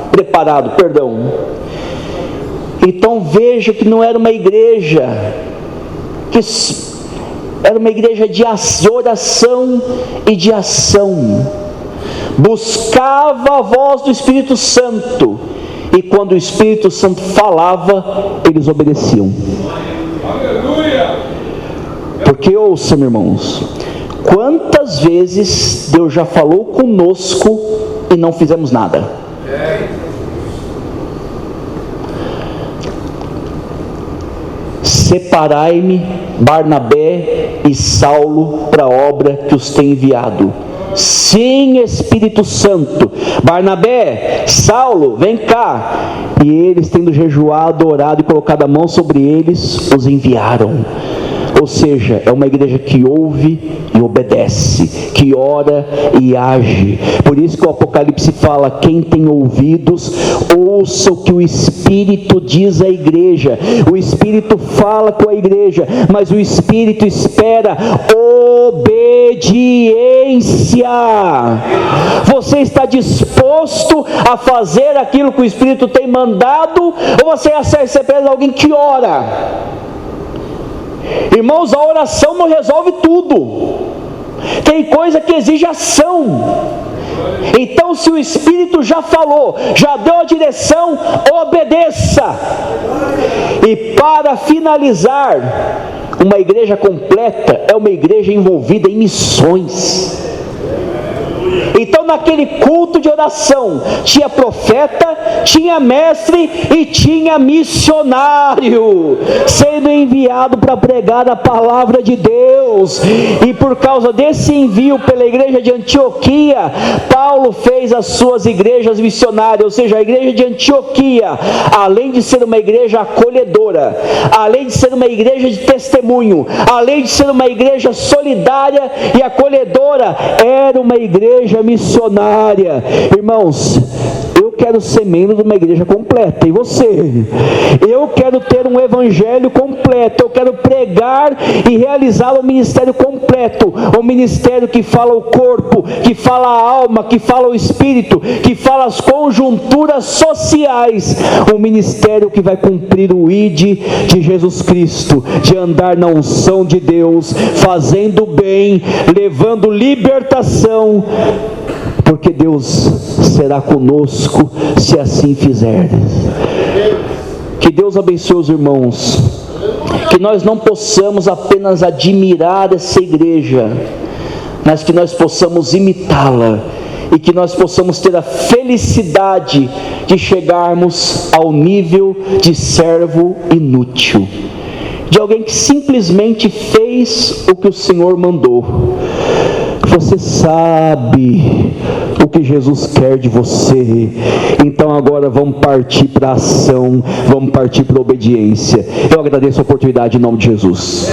Então veja que não era uma igreja, era uma igreja de oração e de ação. Buscava a voz do Espírito Santo, e quando o Espírito Santo falava, eles obedeciam. Aleluia! Porque ouçam, irmãos, quantas vezes Deus já falou conosco e não fizemos nada? Separai-me, Barnabé e Saulo, para a obra que os tem enviado. Sim, Espírito Santo. Barnabé, Saulo, vem cá. E eles, tendo jejuado, orado e colocado a mão sobre eles, os enviaram. Ou seja, é uma igreja que ouve e obedece, que ora e age. Por isso que o Apocalipse fala: quem tem ouvidos, ouça o que o Espírito diz à igreja. O Espírito fala com a igreja, mas o Espírito espera obediência. Você está disposto a fazer aquilo que o Espírito tem mandado, ou você é apenas alguém que ora? Irmãos, a oração não resolve tudo. Tem coisa que exige ação. Então, se o Espírito já falou, já deu a direção, obedeça. E para finalizar, uma igreja completa é uma igreja envolvida em missões. Então, naquele culto de oração, tinha profeta, tinha mestre e tinha missionário sendo enviado para pregar a palavra de Deus. E por causa desse envio pela igreja de Antioquia, Paulo fez as suas igrejas missionárias. Ou seja, a igreja de Antioquia, além de ser uma igreja acolhedora, além de ser uma igreja de testemunho, além de ser uma igreja solidária e acolhedora, era uma igreja missionária. Irmãos, eu quero ser membro de uma igreja completa, e você? Eu quero ter um evangelho completo, eu quero pregar e realizar um ministério completo, um ministério que fala o corpo, que fala a alma, que fala o espírito, que fala as conjunturas sociais, um ministério que vai cumprir o ID de Jesus Cristo, de andar na unção de Deus, fazendo bem, levando libertação, porque Deus será conosco se assim fizerdes. Que Deus abençoe os irmãos, que nós não possamos apenas admirar essa igreja, mas que nós possamos imitá-la, e que nós possamos ter a felicidade de chegarmos ao nível de servo inútil, de alguém que simplesmente fez o que o Senhor mandou. Você sabe o que Jesus quer de você. Então agora vamos partir para a ação, vamos partir para a obediência. Eu agradeço a oportunidade em nome de Jesus.